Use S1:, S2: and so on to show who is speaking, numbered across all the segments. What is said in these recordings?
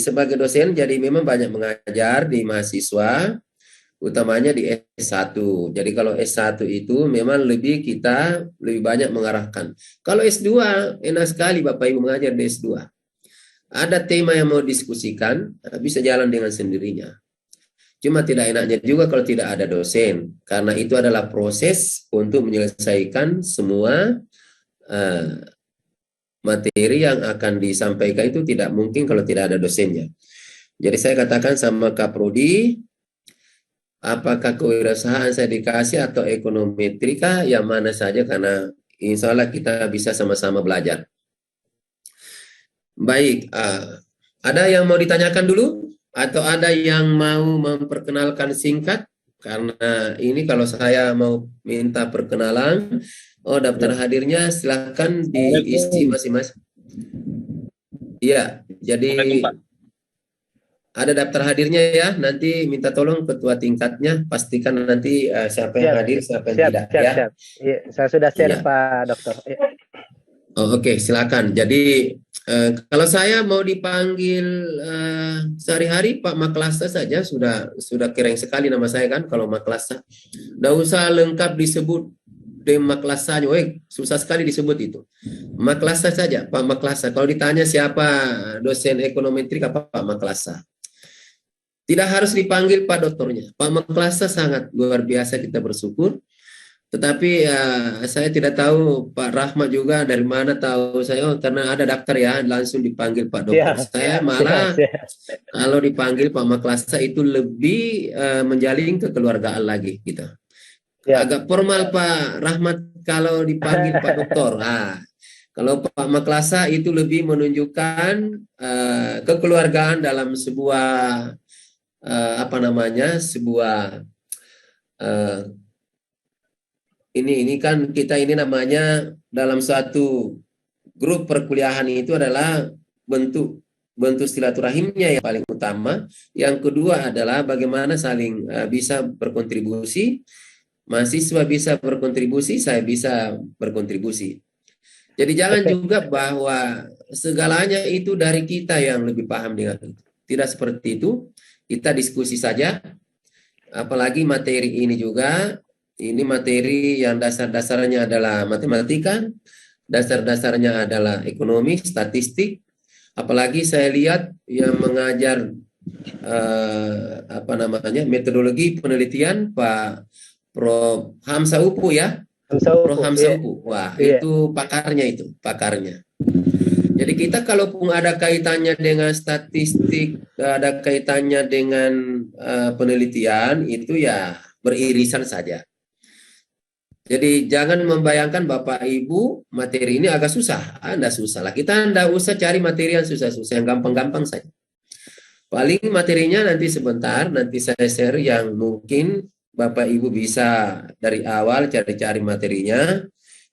S1: sebagai dosen jadi memang banyak mengajar di mahasiswa, utamanya di S1. Jadi kalau S1 itu memang kita lebih banyak mengarahkan. Kalau S2 enak sekali Bapak Ibu mengajar di S2. Ada tema yang mau diskusikan, bisa jalan dengan sendirinya. Cuma tidak enaknya juga kalau tidak ada dosen, karena itu adalah proses untuk menyelesaikan semua uh, materi yang akan disampaikan itu tidak mungkin kalau tidak ada dosennya. Jadi saya katakan sama Kak Prodi, apakah kewirausahaan saya dikasih atau ekonometrika, yang mana saja, karena insya Allah kita bisa sama-sama belajar. Baik, ada yang mau ditanyakan dulu? Atau ada yang mau memperkenalkan singkat? Karena ini kalau saya mau minta perkenalan, daftar hadirnya silahkan diisi masing-masing. Iya, jadi ada daftar hadirnya ya. Nanti minta tolong ketua tingkatnya pastikan nanti siapa yang hadir, siapa yang tidak ya.
S2: Siap. Ya, saya sudah share Pak Dokter. Ya.
S1: Oke, silakan. Jadi kalau saya mau dipanggil sehari-hari Pak Maklasa saja sudah keren sekali nama saya kan. Kalau Maklasa, nggak usah lengkap disebut Maklasanya, susah sekali disebut itu. Maklasa saja, Pak Maklasa. Kalau ditanya siapa dosen ekonometrik, apa Pak Maklasa. Tidak harus dipanggil Pak Doktornya. Pak Maklasa sangat luar biasa, kita bersyukur. Tetapi saya tidak tahu Pak Rahmat juga dari mana tahu saya, karena ada daftar ya, langsung dipanggil Pak Dokter. Saya malah kalau dipanggil Pak Maklasa itu lebih menjalin kekeluargaan lagi gitu. Agak formal Pak Rahmat kalau dipanggil Pak Dokter. Kalau Pak Maklasa itu lebih menunjukkan kekeluargaan dalam sebuah sebuah ini kan kita ini namanya dalam suatu grup perkuliahan itu adalah bentuk silaturahimnya yang paling utama. Yang kedua adalah bagaimana saling bisa berkontribusi, mahasiswa bisa berkontribusi, saya bisa berkontribusi. Jadi jangan juga bahwa segalanya itu dari kita yang lebih paham dengan itu. Tidak seperti itu. Kita diskusi saja. Apalagi materi ini juga, ini materi yang dasar-dasarnya adalah matematika, dasar-dasarnya adalah ekonomi, statistik. Apalagi saya lihat yang mengajar metodologi penelitian Pak Prof. Hamsa Upu ya. Prof. Hamsa Upu. Wah, itu pakarnya. Jadi kita kalaupun ada kaitannya dengan statistik, ada kaitannya dengan penelitian, itu ya beririsan saja. Jadi jangan membayangkan Bapak Ibu materi ini agak susah. Anda susah lah. Kita tidak usah cari materi yang susah-susah, yang gampang-gampang saja. Paling materinya nanti sebentar, nanti saya share yang mungkin Bapak Ibu bisa dari awal cari-cari materinya.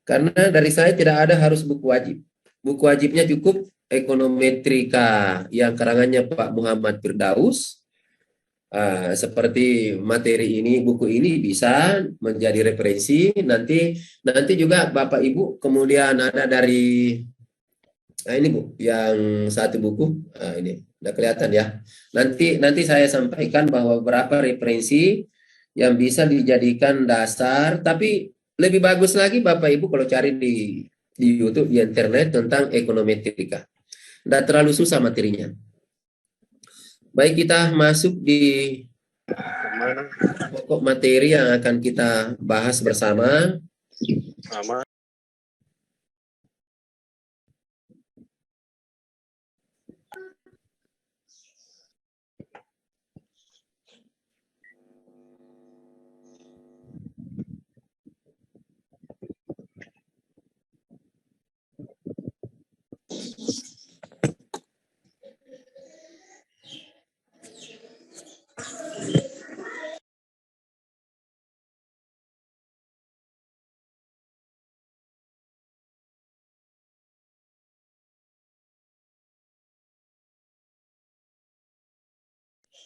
S1: Karena dari saya tidak ada harus buku wajib. Buku wajibnya cukup ekonometrika yang karangannya Pak Muhammad Firdaus. Seperti materi ini, buku ini bisa menjadi referensi. Nanti juga Bapak Ibu kemudian ada dari ini Bu, yang satu buku ini udah kelihatan ya. Nanti saya sampaikan bahwa beberapa referensi yang bisa dijadikan dasar, tapi lebih bagus lagi Bapak Ibu kalau cari di YouTube, di internet tentang ekonometrika. Tidak terlalu susah materinya. Baik, kita masuk di pokok materi yang akan kita bahas bersama.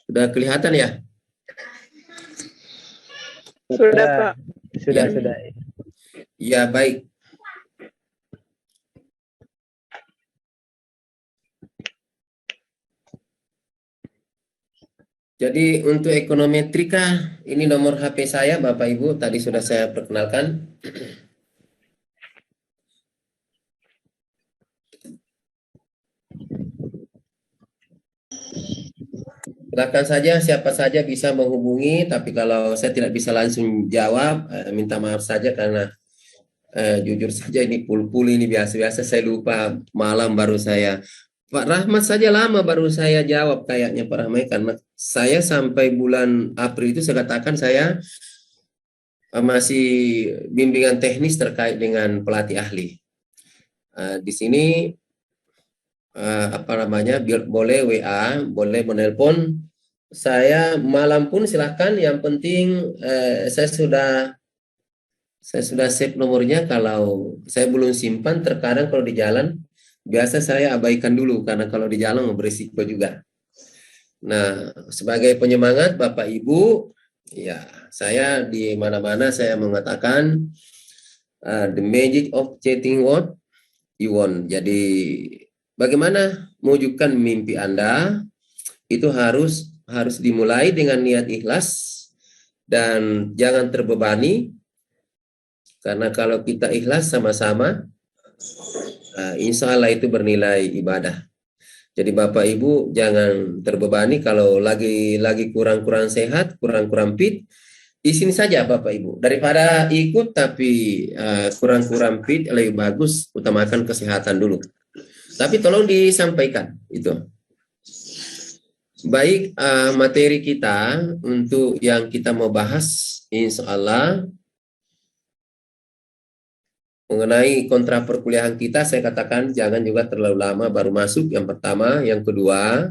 S1: Sudah kelihatan ya?
S2: Sudah Pak. Sudah.
S1: Ya, baik. Jadi untuk ekonometrika, ini nomor HP saya Bapak Ibu, tadi sudah saya perkenalkan. Silakan saja, siapa saja bisa menghubungi, tapi kalau saya tidak bisa langsung jawab, minta maaf saja karena jujur saja ini pul-pul ini biasa-biasa saya lupa, malam baru saya. Pak Rahmat saja lama baru saya jawab kayaknya Pak Rahmat, karena saya sampai bulan April itu saya katakan saya masih bimbingan teknis terkait dengan pelatih ahli. Di sini apa namanya, boleh WA, boleh menelpon saya malam pun silahkan. Yang penting saya sudah save nomornya. Kalau saya belum simpan, terkadang kalau di jalan biasa saya abaikan dulu karena kalau di jalan berisiko juga. Nah, sebagai penyemangat Bapak Ibu, ya saya di mana-mana saya mengatakan the magic of chatting what you want. Jadi bagaimana mewujudkan mimpi Anda itu harus dimulai dengan niat ikhlas dan jangan terbebani, karena kalau kita ikhlas sama-sama, insya Allah itu bernilai ibadah. Jadi Bapak Ibu jangan terbebani kalau lagi kurang-kurang sehat, kurang-kurang fit, di sini saja Bapak Ibu. Daripada ikut tapi kurang-kurang fit, lebih bagus utamakan kesehatan dulu. Tapi tolong disampaikan itu. Baik, materi kita untuk yang kita mau bahas, insya Allah mengenai kontrak perkuliahan kita, saya katakan jangan juga terlalu lama baru masuk. Yang pertama, yang kedua,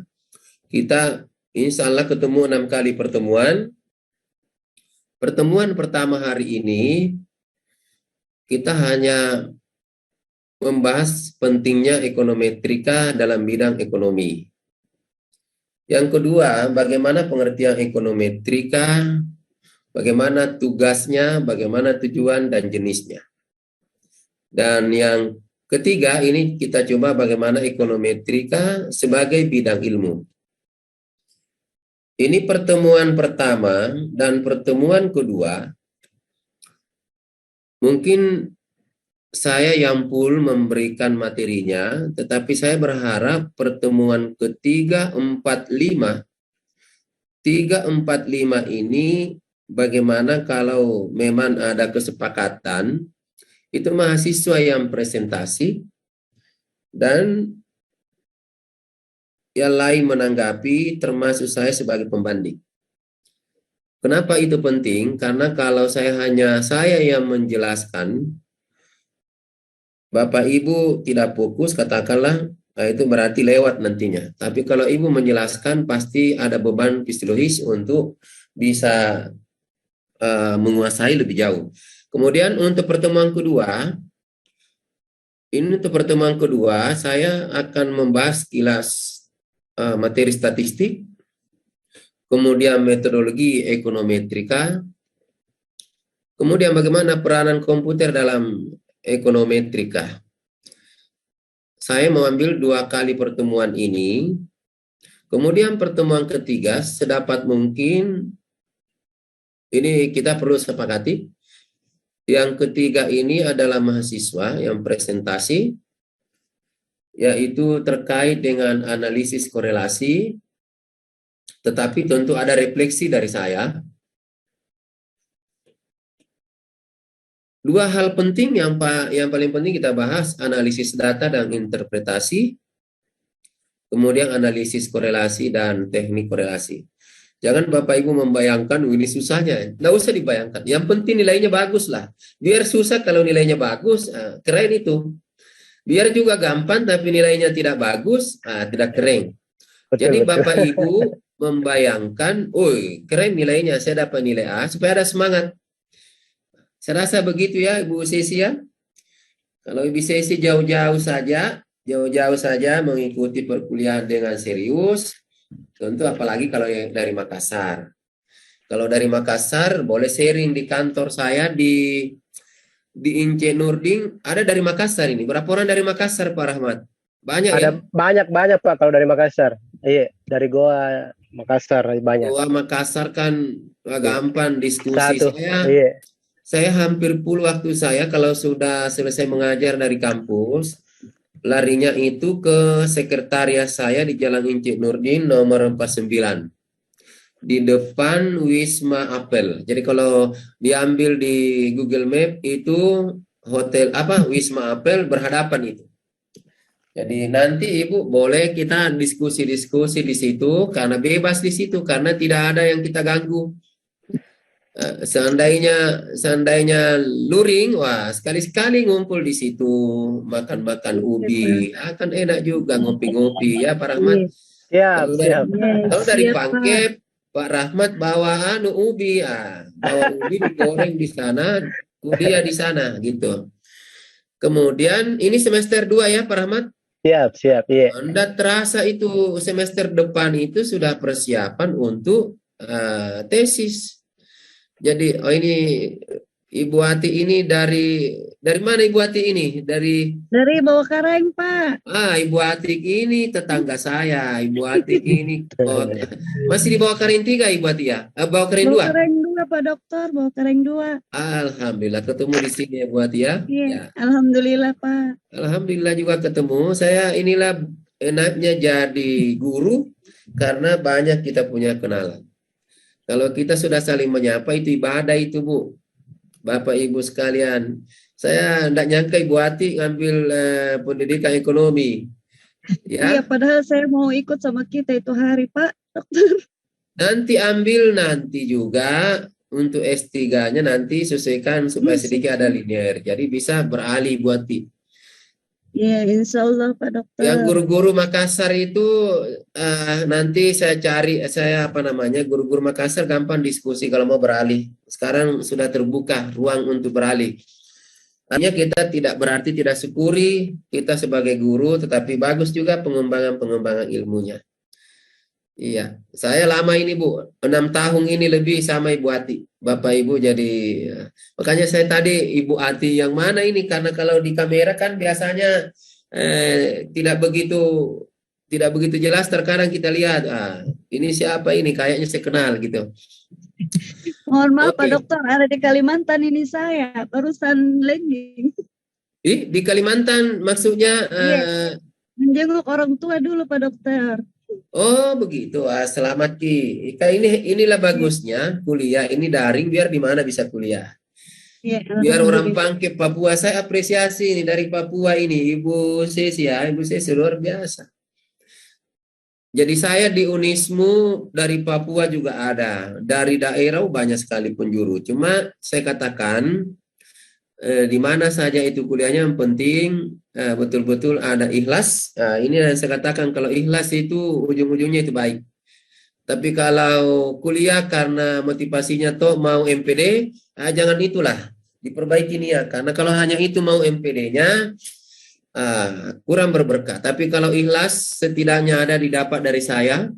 S1: kita insya Allah ketemu 6 kali pertemuan. Pertemuan pertama hari ini kita hanya membahas pentingnya ekonometrika dalam bidang ekonomi. Yang kedua, bagaimana pengertian ekonometrika, bagaimana tugasnya, bagaimana tujuan dan jenisnya. Dan yang ketiga, ini kita coba bagaimana ekonometrika sebagai bidang ilmu. Ini pertemuan pertama dan pertemuan kedua. Mungkin saya yang full memberikan materinya, tetapi saya berharap pertemuan ketiga, 4, 5, 3, 4, 5 ini bagaimana kalau memang ada kesepakatan, itu mahasiswa yang presentasi dan yang lain menanggapi, termasuk saya sebagai pembanding. Kenapa itu penting? Karena kalau saya yang menjelaskan, Bapak Ibu tidak fokus, katakanlah, nah itu berarti lewat nantinya. Tapi kalau Ibu menjelaskan, pasti ada beban psikologis untuk bisa menguasai lebih jauh. Kemudian untuk pertemuan kedua, saya akan membahas kilas materi statistik, kemudian metodologi ekonometrika, kemudian bagaimana peranan komputer dalam ekonometrika. Saya mengambil 2 kali pertemuan ini. Kemudian pertemuan ketiga, sedapat mungkin ini kita perlu sepakati. Yang ketiga ini adalah mahasiswa yang presentasi, yaitu terkait dengan analisis korelasi, tetapi tentu ada refleksi dari saya. 2 hal penting yang paling penting kita bahas, analisis data dan interpretasi, kemudian analisis korelasi dan teknik korelasi. Jangan Bapak Ibu membayangkan ini susahnya, nggak usah dibayangkan. Yang penting nilainya bagus lah. Biar susah kalau nilainya bagus, keren itu. Biar juga gampang tapi nilainya tidak bagus, tidak keren. Jadi Bapak Ibu membayangkan, keren nilainya, saya dapat nilai A, supaya ada semangat. Saya rasa begitu ya Ibu Sesi ya. Kalau Ibu Sesi jauh-jauh saja mengikuti perkuliahan dengan serius, tentu apalagi kalau dari Makassar. Kalau dari Makassar boleh sharing di kantor saya di Ince Nurding, ada dari Makassar ini. Berapa orang dari Makassar Pak Rahmat? Banyak
S2: ada
S1: ya?
S2: banyak Pak kalau dari Makassar. Iya, dari Goa Makassar banyak.
S1: Wah, Makassar kan
S2: Iya.
S1: gampang diskusi.
S2: Satu. Iya.
S1: Saya hampir full waktu saya kalau sudah selesai mengajar dari kampus, larinya itu ke sekretariat saya di Jalan Incik Nurdin nomor 49 di depan Wisma Apel. Jadi kalau diambil di Google Map itu hotel apa Wisma Apel berhadapan itu. Jadi nanti Ibu boleh kita diskusi-diskusi di situ karena bebas di situ karena tidak ada yang kita ganggu. Seandainya luring, wah sekali-sekali ngumpul di situ makan-makan ubi, akan enak juga ngopi-ngopi ya Pak Rahmat.
S2: Siap,
S1: Kalau dari
S2: siap.
S1: kalau dari
S3: Siap, Pak.
S1: Pangkep, Pak Rahmat bawa ubi, bawa ubi digoreng di sana, kuliah di sana gitu. Kemudian ini semester 2 ya Pak Rahmat.
S2: Siap, siap. Iya.
S1: Anda terasa itu semester depan itu sudah persiapan untuk tesis. Jadi, ini Ibu Ati ini dari mana Ibu Ati ini? Dari
S3: Bawakaraeng, Pak.
S1: Ibu Ati ini tetangga saya. Ibu Ati ini masih di Bawakaraeng 3 Ibu Ati ya? Bawakaraeng 2.
S3: Bawakaraeng 2, Pak Dokter. Bawakaraeng 2.
S1: Alhamdulillah ketemu di sini ya Bu Ati ya.
S3: Iya,
S1: Ya.
S3: alhamdulillah, Pak.
S1: Alhamdulillah juga ketemu. Saya inilah enaknya jadi guru karena banyak kita punya kenalan. Kalau kita sudah saling menyapa itu ibadah itu Bu. Bapak Ibu sekalian. Saya tidak nyangka Ibu Ati ngambil pendidikan ekonomi.
S3: Iya,
S1: Ya.
S3: padahal saya mau ikut sama kita itu hari, Pak Dokter.
S1: Nanti ambil nanti juga untuk S3-nya nanti sesuaikan supaya sedikit ada linear. Jadi bisa beralih Bu Ati.
S3: Iya, insya Allah Pak Dokter.
S1: Yang guru-guru Makassar itu nanti saya cari guru-guru Makassar gampang diskusi kalau mau beralih. Sekarang sudah terbuka ruang untuk beralih. Hanya kita tidak berarti tidak syukuri kita sebagai guru, tetapi bagus juga pengembangan ilmunya. Iya, saya lama ini Bu, 6 tahun ini lebih sama Ibu Ati. Bapak Ibu jadi, makanya saya tadi Ibu Ati yang mana ini, karena kalau di kamera kan biasanya tidak begitu jelas, terkadang kita lihat, ini siapa ini, kayaknya saya kenal gitu.
S3: Mohon maaf Pak
S1: Oke.
S3: Dokter, ada di Kalimantan ini saya, barusan landing.
S1: Di Kalimantan maksudnya?
S3: Menjenguk orang tua dulu Pak Dokter.
S1: Oh begitu, selamat Ki. Inilah bagusnya kuliah ini daring biar di mana bisa kuliah.
S3: Ya,
S1: Biar orang Pangkep Papua, saya apresiasi ini dari Papua ini Ibu Sesi ya, Ibu Sesi luar biasa. Jadi saya di Unismu dari Papua juga ada, dari daerah banyak sekali penjuru. Cuma saya katakan di mana saja itu kuliahnya yang penting betul-betul ada ikhlas. Ini yang saya katakan kalau ikhlas itu ujung-ujungnya itu baik. Tapi kalau kuliah karena motivasinya toh mau MPD, jangan itulah diperbaiki niat. Karena kalau hanya itu mau MPD-nya kurang berberkah. Tapi kalau ikhlas setidaknya ada didapat dari saya.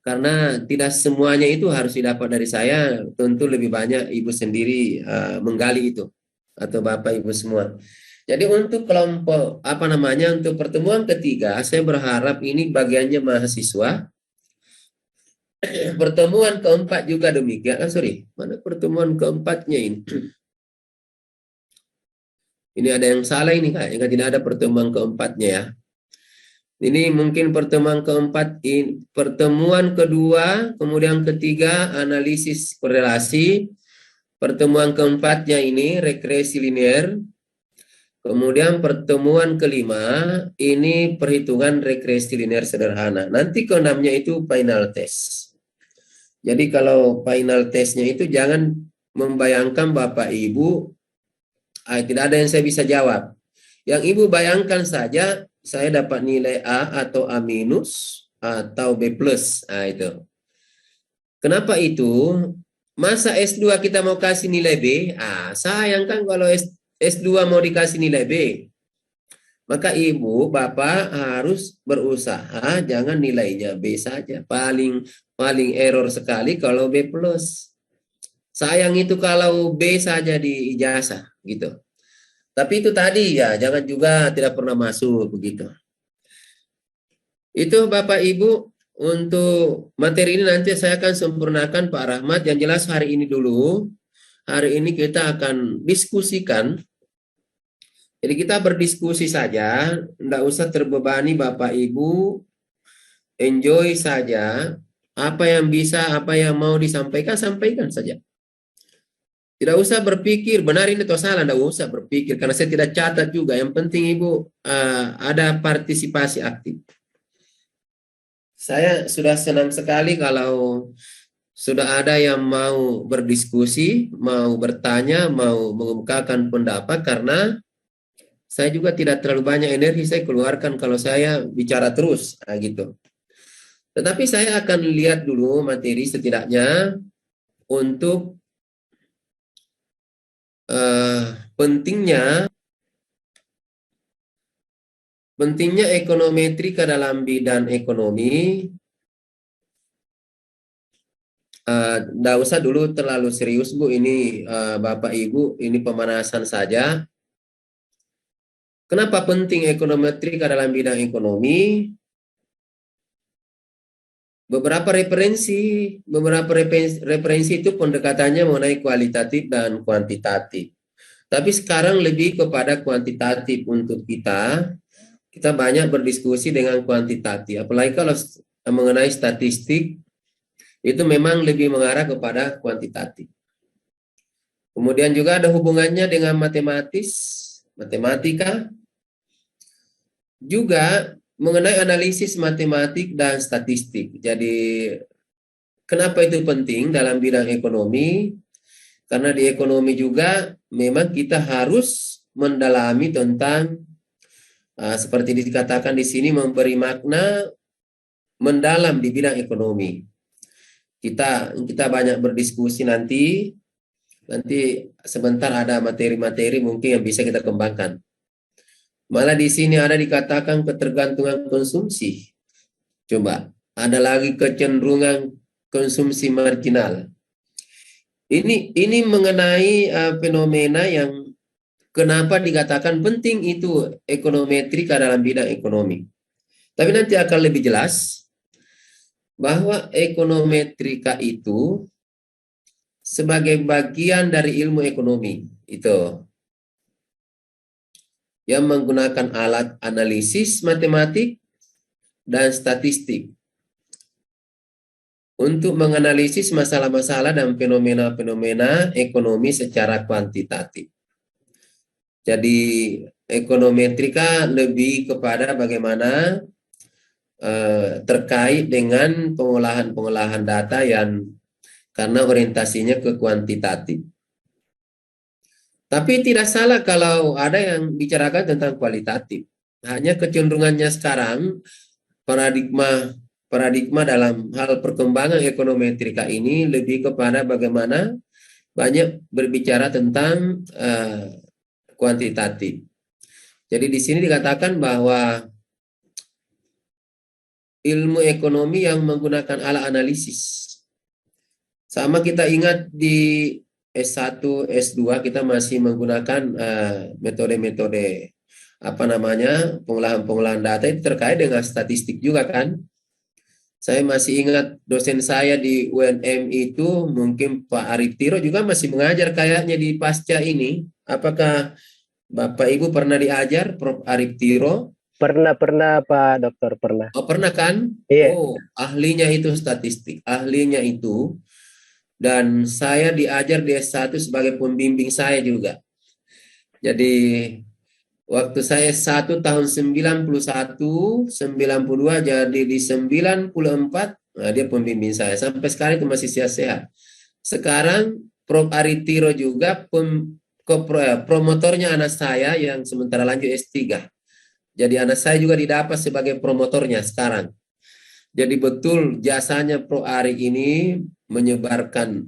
S1: Karena tidak semuanya itu harus didapat dari saya. Tentu lebih banyak ibu sendiri menggali itu. Atau Bapak Ibu semua. Jadi untuk kelompok untuk pertemuan ketiga, saya berharap ini bagiannya mahasiswa. Pertemuan keempat juga demikian. Mana pertemuan keempatnya ini? Ini ada yang salah ini kayaknya tidak ada pertemuan keempatnya ya. Ini mungkin pertemuan keempat, pertemuan kedua, kemudian ketiga analisis korelasi. Pertemuan keempatnya ini regresi linear. Kemudian pertemuan kelima ini perhitungan regresi linear sederhana. Nanti keenamnya itu final test. Jadi kalau final testnya itu jangan membayangkan Bapak Ibu tidak ada yang saya bisa jawab. Yang Ibu bayangkan saja saya dapat nilai A atau A minus atau B plus. Itu. Kenapa itu? Masa S2 kita mau kasih nilai B? Sayang kan kalau S2 mau dikasih nilai B. Maka Ibu, Bapak harus berusaha jangan nilainya B saja. Paling error sekali kalau B plus. Sayang itu kalau B saja di ijazah gitu. Tapi itu tadi ya, jangan juga tidak pernah masuk begitu. Itu Bapak Ibu untuk materi ini nanti saya akan sempurnakan Pak Rahmat. Yang jelas hari ini dulu, hari ini kita akan diskusikan. Jadi kita berdiskusi saja, tidak usah terbebani Bapak Ibu, enjoy saja. Apa yang bisa, apa yang mau disampaikan, sampaikan saja. Tidak usah berpikir benar ini atau salah, tidak usah berpikir karena saya tidak catat juga. Yang penting Ibu ada partisipasi aktif. Saya sudah senang sekali kalau sudah ada yang mau berdiskusi, mau bertanya, mau mengemukakan pendapat karena saya juga tidak terlalu banyak energi saya keluarkan kalau saya bicara terus, gitu. Tetapi saya akan lihat dulu materi setidaknya untuk pentingnya ekonometrika dalam bidang ekonomi. Nggak usah dulu terlalu serius Bu, ini Bapak Ibu, ini pemanasan saja. Kenapa penting ekonometrika dalam bidang ekonomi? Beberapa referensi itu pendekatannya mengenai kualitatif dan kuantitatif. Tapi sekarang lebih kepada kuantitatif untuk kita banyak berdiskusi dengan kuantitatif. Apalagi kalau mengenai statistik, itu memang lebih mengarah kepada kuantitatif. Kemudian juga ada hubungannya dengan matematika, juga mengenai analisis matematik dan statistik. Jadi kenapa itu penting dalam bidang ekonomi? Karena di ekonomi juga memang kita harus mendalami tentang seperti dikatakan di sini memberi makna mendalam di bidang ekonomi. Kita banyak berdiskusi nanti sebentar ada materi-materi mungkin yang bisa kita kembangkan. Malah di sini ada dikatakan ketergantungan konsumsi. Coba, ada lagi kecenderungan konsumsi marginal. Ini mengenai fenomena yang kenapa dikatakan penting itu ekonometrika dalam bidang ekonomi. Tapi nanti akan lebih jelas bahwa ekonometrika itu sebagai bagian dari ilmu ekonomi itu yang menggunakan alat analisis matematik dan statistik untuk menganalisis masalah-masalah dan fenomena-fenomena ekonomi secara kuantitatif. Jadi ekonometrika lebih kepada bagaimana terkait dengan pengolahan data yang karena orientasinya ke kuantitatif. Tapi tidak salah kalau ada yang bicarakan tentang kualitatif. Hanya kecenderungannya sekarang paradigma dalam hal perkembangan ekonometrika ini lebih kepada bagaimana banyak berbicara tentang kuantitatif. Jadi di sini dikatakan bahwa ilmu ekonomi yang menggunakan alat analisis. Sama kita ingat di S1, S2 kita masih menggunakan metode-metode pengolahan data itu terkait dengan statistik juga kan. Saya masih ingat dosen saya di UNM itu mungkin Pak Arif Tiro juga masih mengajar kayaknya di pasca ini. Apakah Bapak Ibu pernah diajar Prof. Arif Tiro?
S2: Pernah Pak Dokter, pernah.
S1: Oh pernah kan?
S2: Iya.
S1: Oh ahlinya itu statistik, ahlinya itu. Dan saya diajar di S1 sebagai pembimbing saya juga. Jadi waktu saya S1 tahun 91, 92 jadi di 94, nah dia pembimbing saya. Sampai sekarang itu masih sehat-sehat. Sekarang Prof. Aritiro juga promotornya anak saya yang sementara lanjut S3. Jadi anak saya juga didapat sebagai promotornya sekarang. Jadi betul jasanya Pro Ari ini menyebarkan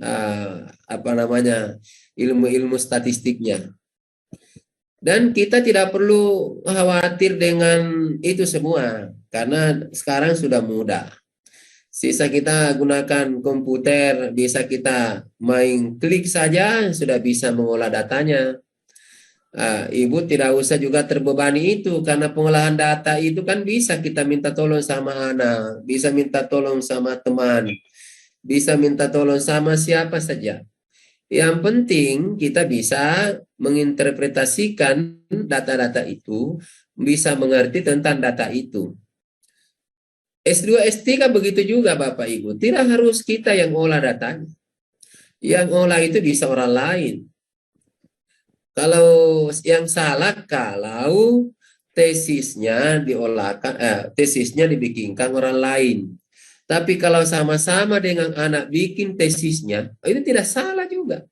S1: ilmu-ilmu statistiknya. Dan kita tidak perlu khawatir dengan itu semua karena sekarang sudah mudah. Sisa kita gunakan komputer, bisa kita main klik saja sudah bisa mengolah datanya. Ibu tidak usah juga terbebani itu, karena pengolahan data itu kan bisa kita minta tolong sama anak, bisa minta tolong sama teman, bisa minta tolong sama siapa saja. Yang penting kita bisa menginterpretasikan data-data itu, bisa mengerti tentang data itu. S2, S3 begitu juga Bapak Ibu. Tidak harus kita yang olah datanya. Yang olah itu bisa orang lain. Kalau yang salah kalau tesisnya dibikinkan orang lain. Tapi kalau sama-sama dengan anak bikin tesisnya, itu tidak salah juga.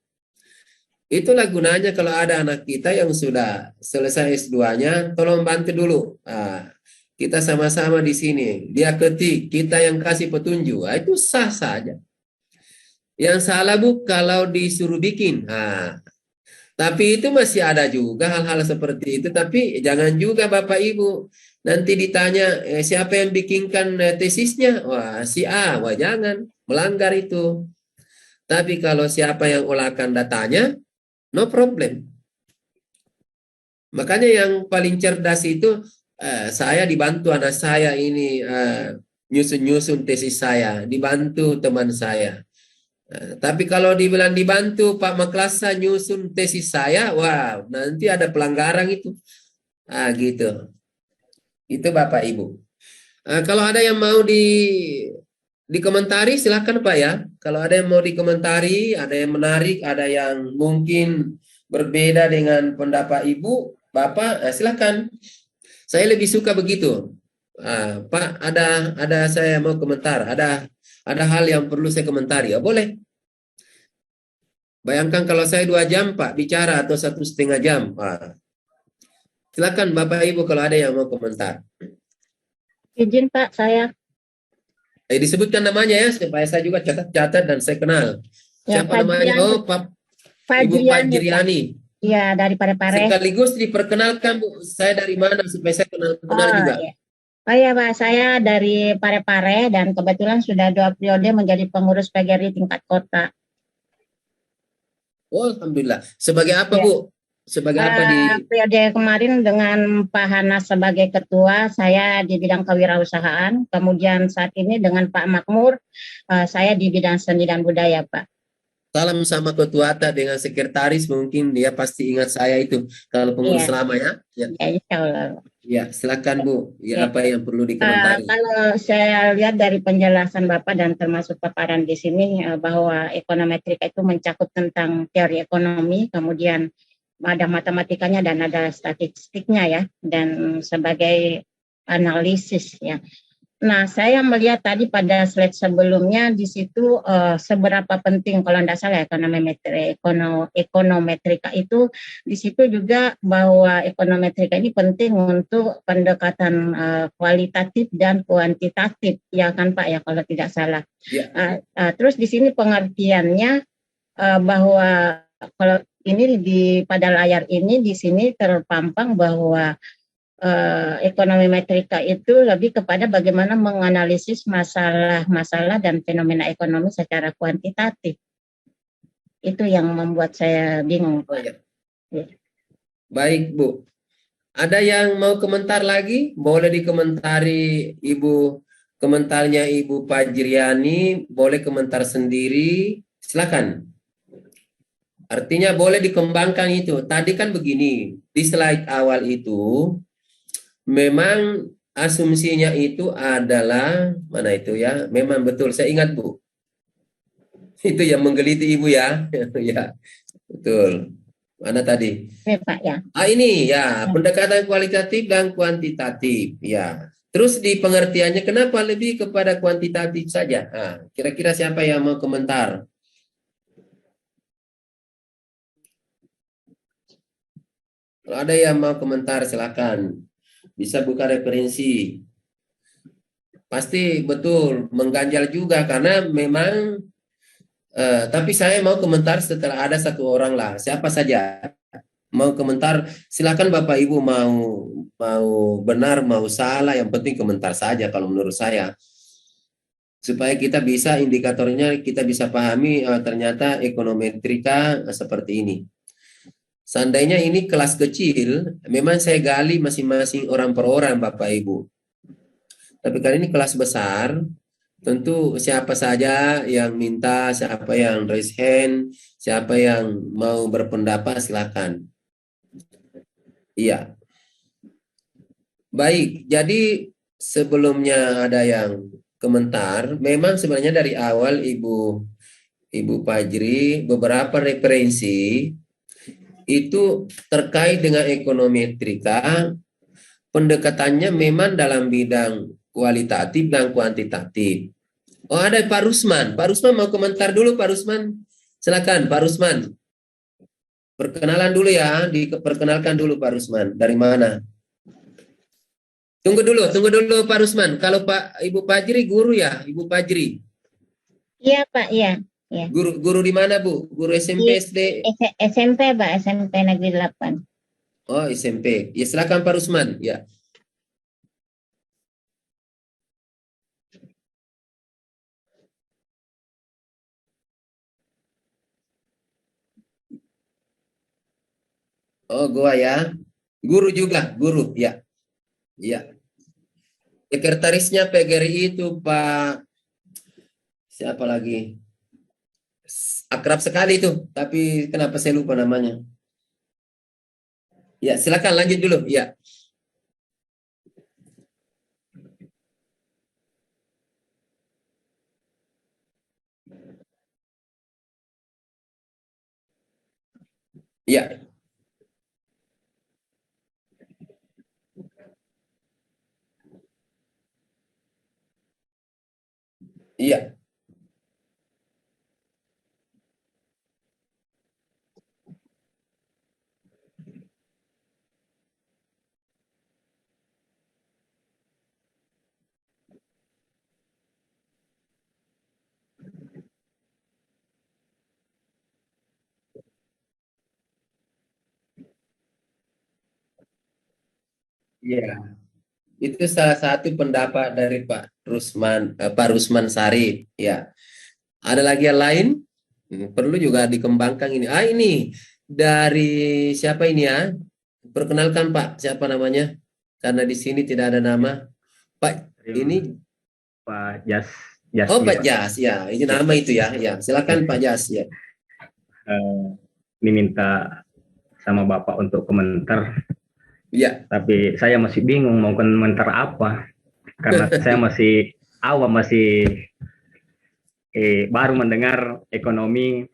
S1: Itulah gunanya kalau ada anak kita yang sudah selesai S2-nya, tolong bantu dulu. Kita sama-sama di sini. Dia ketik, kita yang kasih petunjuk. Itu sah saja. Yang salah Bu kalau disuruh bikin. Tapi itu masih ada juga hal-hal seperti itu. Tapi jangan juga Bapak Ibu nanti ditanya siapa yang bikinkan tesisnya. Wah, si A. Wah, jangan melanggar itu. Tapi kalau siapa yang olahkan datanya, no problem. Makanya yang paling cerdas itu saya dibantu anak saya ini nyusun-nyusun tesis saya, dibantu teman saya. Tapi kalau dibilang dibantu Pak Maklasa nyusun tesis saya, wah nanti ada pelanggaran itu. Gitu. Itu Bapak Ibu. Kalau ada yang mau dikomentari silakan Pak ya. Kalau ada yang mau dikomentari, ada yang menarik, ada yang mungkin berbeda dengan pendapat Ibu, Bapak, silakan. Saya lebih suka begitu. Pak, ada saya mau komentar, ada hal yang perlu saya komentari. Boleh. Bayangkan kalau saya 2 jam Pak bicara atau 1,5 jam. Silakan Bapak Ibu kalau ada yang mau komentar.
S3: Izin Pak, saya.
S1: Disebutkan namanya ya supaya saya juga catat dan saya kenal.
S3: Ya,
S1: Siapa namanya? Oh, Ibu Fajriani.
S3: Iya, dari Parepare.
S1: Sekaligus diperkenalkan Bu, saya dari mana supaya saya kenal juga.
S3: Iya. Iya Pak, saya dari Parepare dan kebetulan sudah 2 periode menjadi pengurus PGRI tingkat kota.
S1: Oh, alhamdulillah. Sebagai apa Bu? Sebagai apa di
S3: periode kemarin dengan Pak Hanas sebagai ketua, saya di bidang kewirausahaan. Kemudian saat ini dengan Pak Makmur, saya di bidang seni dan budaya, Pak.
S1: Salam sama ketua Ata dengan sekretaris, mungkin dia pasti ingat saya itu kalau pengurus lama ya.
S3: Ya, insya Allah.
S1: Ya, silakan Bu. Ya, apa yang perlu dikomentari?
S3: Kalau saya lihat dari penjelasan Bapak dan termasuk paparan di sini bahwa ekonometrika itu mencakup tentang teori ekonomi, kemudian ada matematikanya dan ada statistiknya ya, dan sebagai analisis ya. Nah, saya melihat tadi pada slide sebelumnya di situ seberapa penting kalau tidak salah ekonometrika itu di situ juga bahwa ekonometrika ini penting untuk pendekatan kualitatif dan kuantitatif ya kan Pak ya kalau tidak salah. Ya. Terus di sini pengertiannya bahwa kalau ini pada layar ini di sini terpampang bahwa ekonomi metrika itu lebih kepada bagaimana menganalisis masalah-masalah dan fenomena ekonomi secara kuantitatif. Itu yang membuat saya bingung.
S1: Ya. Baik Bu. Ada yang mau komentar lagi? Boleh dikomentari Ibu, komentarnya Ibu Fajriani, boleh komentar sendiri, silakan. Artinya boleh dikembangkan itu. Tadi kan begini, di slide awal itu memang asumsinya itu adalah mana itu ya? Memang betul, saya ingat Bu. Itu yang menggeliti Ibu ya. Ya, betul. Mana tadi?
S3: Ya, Pak ya.
S1: Ini ya, pendekatan kualitatif dan kuantitatif ya. Terus di pengertiannya kenapa lebih kepada kuantitatif saja? Kira-kira siapa yang mau komentar? Kalau ada yang mau komentar silakan. Bisa buka referensi. Pasti betul mengganjal juga karena memang tapi saya mau komentar setelah ada satu orang lah. Siapa saja mau komentar silakan Bapak Ibu mau benar mau salah yang penting komentar saja kalau menurut saya. Supaya kita bisa indikatornya kita bisa pahami ternyata ekonometrika seperti ini. Seandainya ini kelas kecil, memang saya gali masing-masing orang per orang, Bapak Ibu. Tapi kali ini kelas besar, tentu siapa saja yang minta, siapa yang raise hand, siapa yang mau berpendapat, silakan. Iya. Baik, jadi sebelumnya ada yang komentar, memang sebenarnya dari awal Ibu Fajri beberapa referensi itu terkait dengan ekonometrika, pendekatannya memang dalam bidang kualitatif dan kuantitatif. Oh, ada Pak Rusman. Pak Rusman mau komentar dulu, Pak Rusman. Silakan, Pak Rusman. Perkenalan dulu ya, diperkenalkan dulu Pak Rusman. Dari mana? Tunggu dulu Pak Rusman. Kalau Ibu Fajri guru ya, Ibu Fajri.
S3: Iya Pak, iya. Ya.
S1: Guru di mana Bu? Guru SMP, SD?
S3: SMP Pak, SMP Negeri 8.
S1: Oh, SMP. Ya silakan Pak Rusman. Ya. Oh, gua ya. Guru juga, guru. Ya. Ya. Sekretarisnya PGRI itu Pak siapa lagi? Akrab sekali itu, tapi kenapa saya lupa namanya? Ya, silakan lanjut dulu. Ya. Ya. Iya. Iya. Itu salah satu pendapat dari Pak Rusman Sarif. Ya. Ada lagi yang lain? Perlu juga dikembangkan ini. Ah, ini dari siapa ini ya? Perkenalkan Pak, siapa namanya? Karena di sini tidak ada nama. Pak ini
S4: Pak Jas.
S1: Oh, Pak Jas ya. Ini nama itu ya. Ya, silakan Pak Jas ya.
S4: Diminta sama Bapak untuk komentar.
S1: Ya.
S4: Tapi saya masih bingung mau komentar apa. Karena saya masih awam, masih baru mendengar ekonometrika.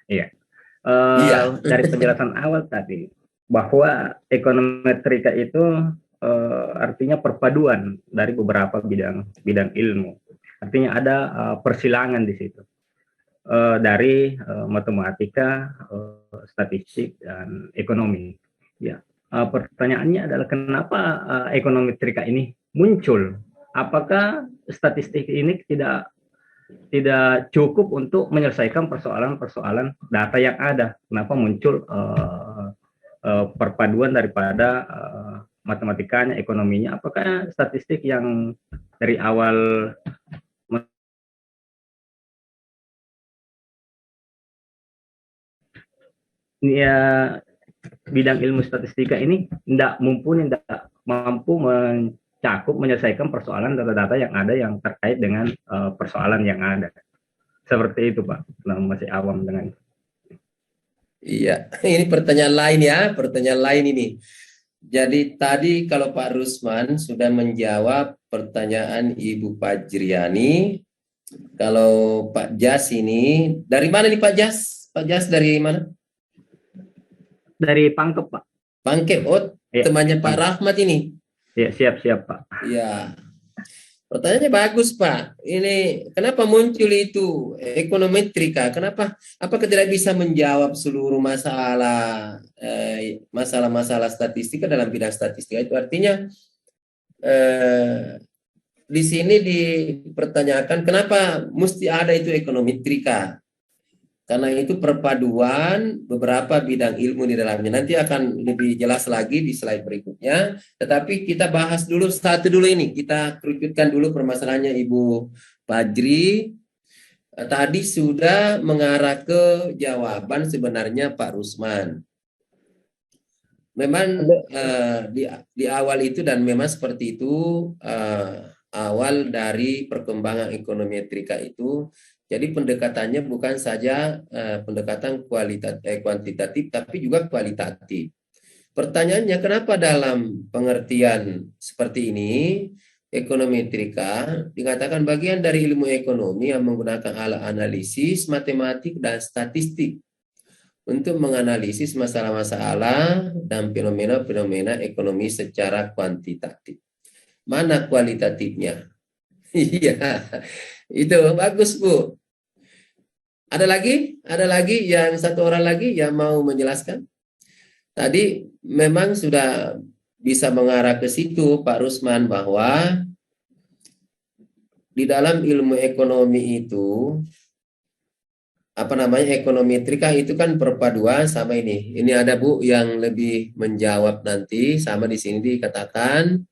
S4: Iya.
S1: Iya.
S4: Dari penjelasan awal tadi bahwa ekonometrika itu artinya perpaduan dari beberapa bidang ilmu. Artinya ada persilangan di situ dari matematika, statistik dan ekonomi. Ya, pertanyaannya adalah kenapa ekonometrika ini muncul? Apakah statistik ini tidak cukup untuk menyelesaikan persoalan-persoalan data yang ada? Kenapa muncul perpaduan daripada matematikanya, ekonominya? Apakah statistik yang dari awal ya bidang ilmu statistika ini tidak mampu mencakup menyelesaikan persoalan data-data yang ada yang terkait dengan persoalan yang ada. Seperti itu Pak, masih awam dengan.
S1: Iya, ini pertanyaan lain ya, pertanyaan lain ini. Jadi tadi kalau Pak Rusman sudah menjawab pertanyaan Ibu Fajriani, kalau Pak Jas ini dari mana nih Pak Jas? Pak Jas dari mana?
S4: Dari Pangkep Pak.
S1: Pangkep, oh ya, temannya Pak Rahmat ini.
S4: Ya, siap Pak.
S1: Ya, pertanyaannya bagus Pak. Ini kenapa muncul itu ekonometrika? Kenapa? Apakah tidak bisa menjawab seluruh masalah statistika dalam bidang statistika? Itu artinya di sini dipertanyakan kenapa mesti ada itu ekonometrika? Karena itu perpaduan beberapa bidang ilmu di dalamnya. Nanti akan lebih jelas lagi di slide berikutnya. Tetapi kita bahas dulu satu dulu ini. Kita kerucutkan dulu permasalahannya Ibu Fajri. tadi sudah mengarah ke jawaban sebenarnya Pak Rusman. Memang di awal itu, dan memang seperti itu awal dari perkembangan ekonometrika itu. Jadi pendekatannya bukan saja pendekatan kuantitatif, tapi juga kualitatif. Pertanyaannya, kenapa dalam pengertian seperti ini ekonometrika dikatakan bagian dari ilmu ekonomi yang menggunakan alat analisis, matematik, dan statistik untuk menganalisis masalah-masalah dan fenomena-fenomena ekonomi secara kuantitatif. Mana kualitatifnya? Iya, itu bagus, Bu. Ada lagi yang satu orang lagi yang mau menjelaskan? Tadi memang sudah bisa mengarah ke situ Pak Rusman, bahwa di dalam ilmu ekonomi itu ekonometrika itu kan perpaduan sama ini. Ini ada Bu yang lebih menjawab nanti, sama di sini dikatakan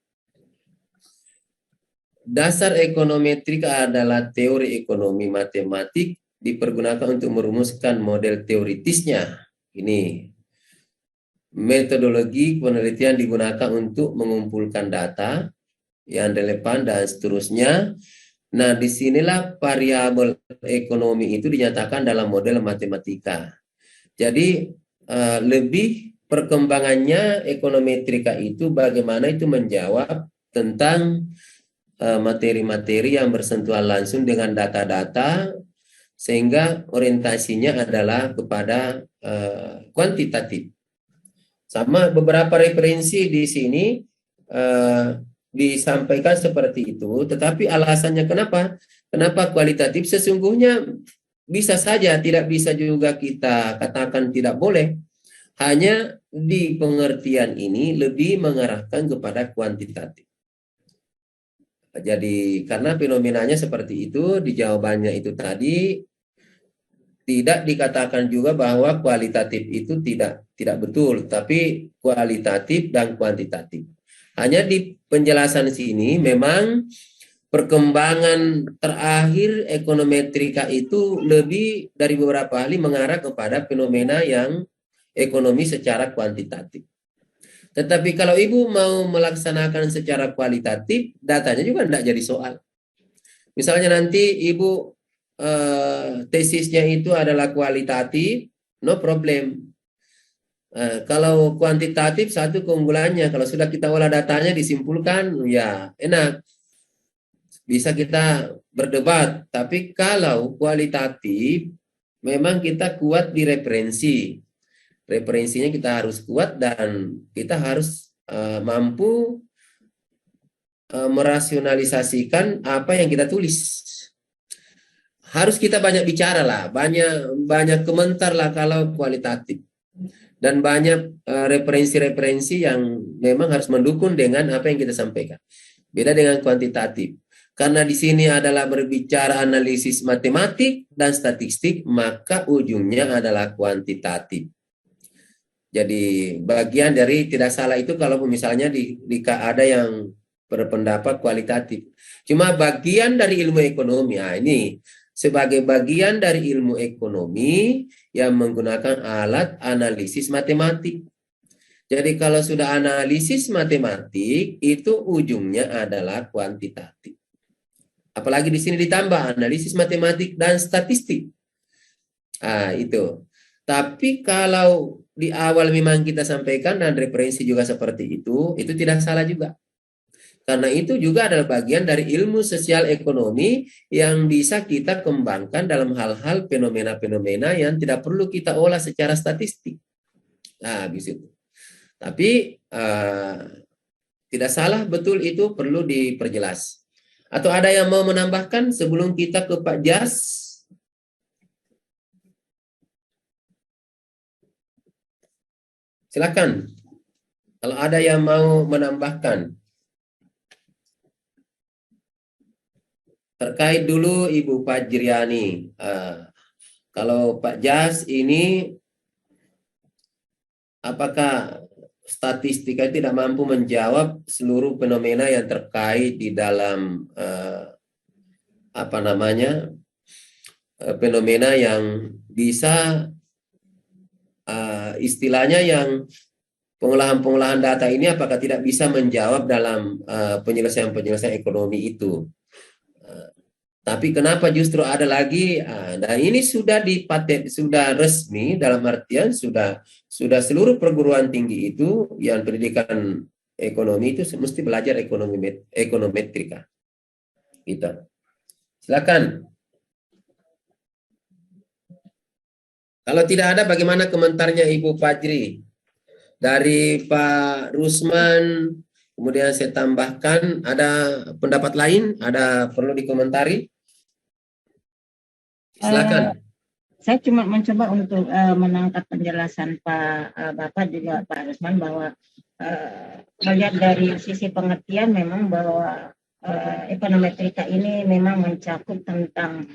S1: dasar ekonometrika adalah teori ekonomi matematik dipergunakan untuk merumuskan model teoritisnya. Ini metodologi penelitian digunakan untuk mengumpulkan data yang relevan dan seterusnya. Nah, disinilah variabel ekonomi itu dinyatakan dalam model matematika. Jadi lebih perkembangannya ekonometrika itu bagaimana itu menjawab tentang materi-materi yang bersentuhan langsung dengan data-data, sehingga orientasinya adalah kepada kuantitatif. Sama beberapa referensi di sini disampaikan seperti itu, tetapi alasannya kenapa kualitatif, sesungguhnya bisa saja, tidak bisa juga kita katakan tidak boleh. Hanya di pengertian ini lebih mengarahkan kepada kuantitatif. Jadi karena fenomenanya seperti itu, di jawabannya itu tadi tidak dikatakan juga bahwa kualitatif itu tidak betul, tapi kualitatif dan kuantitatif. Hanya di penjelasan sini memang perkembangan terakhir ekonometrika itu lebih dari beberapa ahli mengarah kepada fenomena yang ekonomi secara kuantitatif. Tetapi kalau Ibu mau melaksanakan secara kualitatif, datanya juga tidak jadi soal. Misalnya nanti Ibu tesisnya itu adalah kualitatif, no problem. Kalau kuantitatif, satu keunggulannya, kalau sudah kita olah datanya disimpulkan, ya enak, bisa kita berdebat. Tapi kalau kualitatif, memang kita kuat di referensinya kita harus kuat, dan kita harus mampu merasionalisasikan apa yang kita tulis. Harus kita banyak bicara lah, banyak komentar lah kalau kualitatif, dan banyak referensi-referensi yang memang harus mendukung dengan apa yang kita sampaikan. Beda dengan kuantitatif, karena di sini adalah berbicara analisis matematik dan statistik, maka ujungnya adalah kuantitatif. Jadi bagian dari tidak salah itu kalau misalnya ada yang berpendapat kualitatif. Cuma bagian dari ilmu ekonomi, ini sebagai bagian dari ilmu ekonomi yang menggunakan alat analisis matematik. Jadi kalau sudah analisis matematik, itu ujungnya adalah kuantitatif. Apalagi di sini ditambah analisis matematik dan statistik. Itu. Tapi kalau di awal memang kita sampaikan dan referensi juga seperti itu tidak salah juga. Karena itu juga adalah bagian dari ilmu sosial ekonomi yang bisa kita kembangkan dalam hal-hal fenomena-fenomena yang tidak perlu kita olah secara statistik. Gitu. Tapi tidak salah, betul, itu perlu diperjelas. Atau ada yang mau menambahkan sebelum kita ke Pak Jas? Silakan. Kalau ada yang mau menambahkan. Terkait dulu Ibu Fajriani, kalau Pak Jas ini, apakah statistika tidak mampu menjawab seluruh fenomena yang terkait di dalam fenomena yang bisa istilahnya yang pengolahan data ini apakah tidak bisa menjawab dalam penyelesaian ekonomi itu. Tapi kenapa justru ada lagi? Nah ini sudah sudah resmi dalam artian sudah seluruh perguruan tinggi itu yang pendidikan ekonomi itu mesti belajar ekonometrika. Gitu. Silakan. Kalau tidak ada, bagaimana komentarnya Ibu Fajri? Dari Pak Rusman, kemudian saya tambahkan, ada pendapat lain, ada perlu dikomentari? Silakan.
S3: Saya cuma mencoba untuk menangkap penjelasan Bapak juga Pak Rusman bahwa melihat dari sisi pengertian memang bahwa ekonometrika ini memang mencakup tentang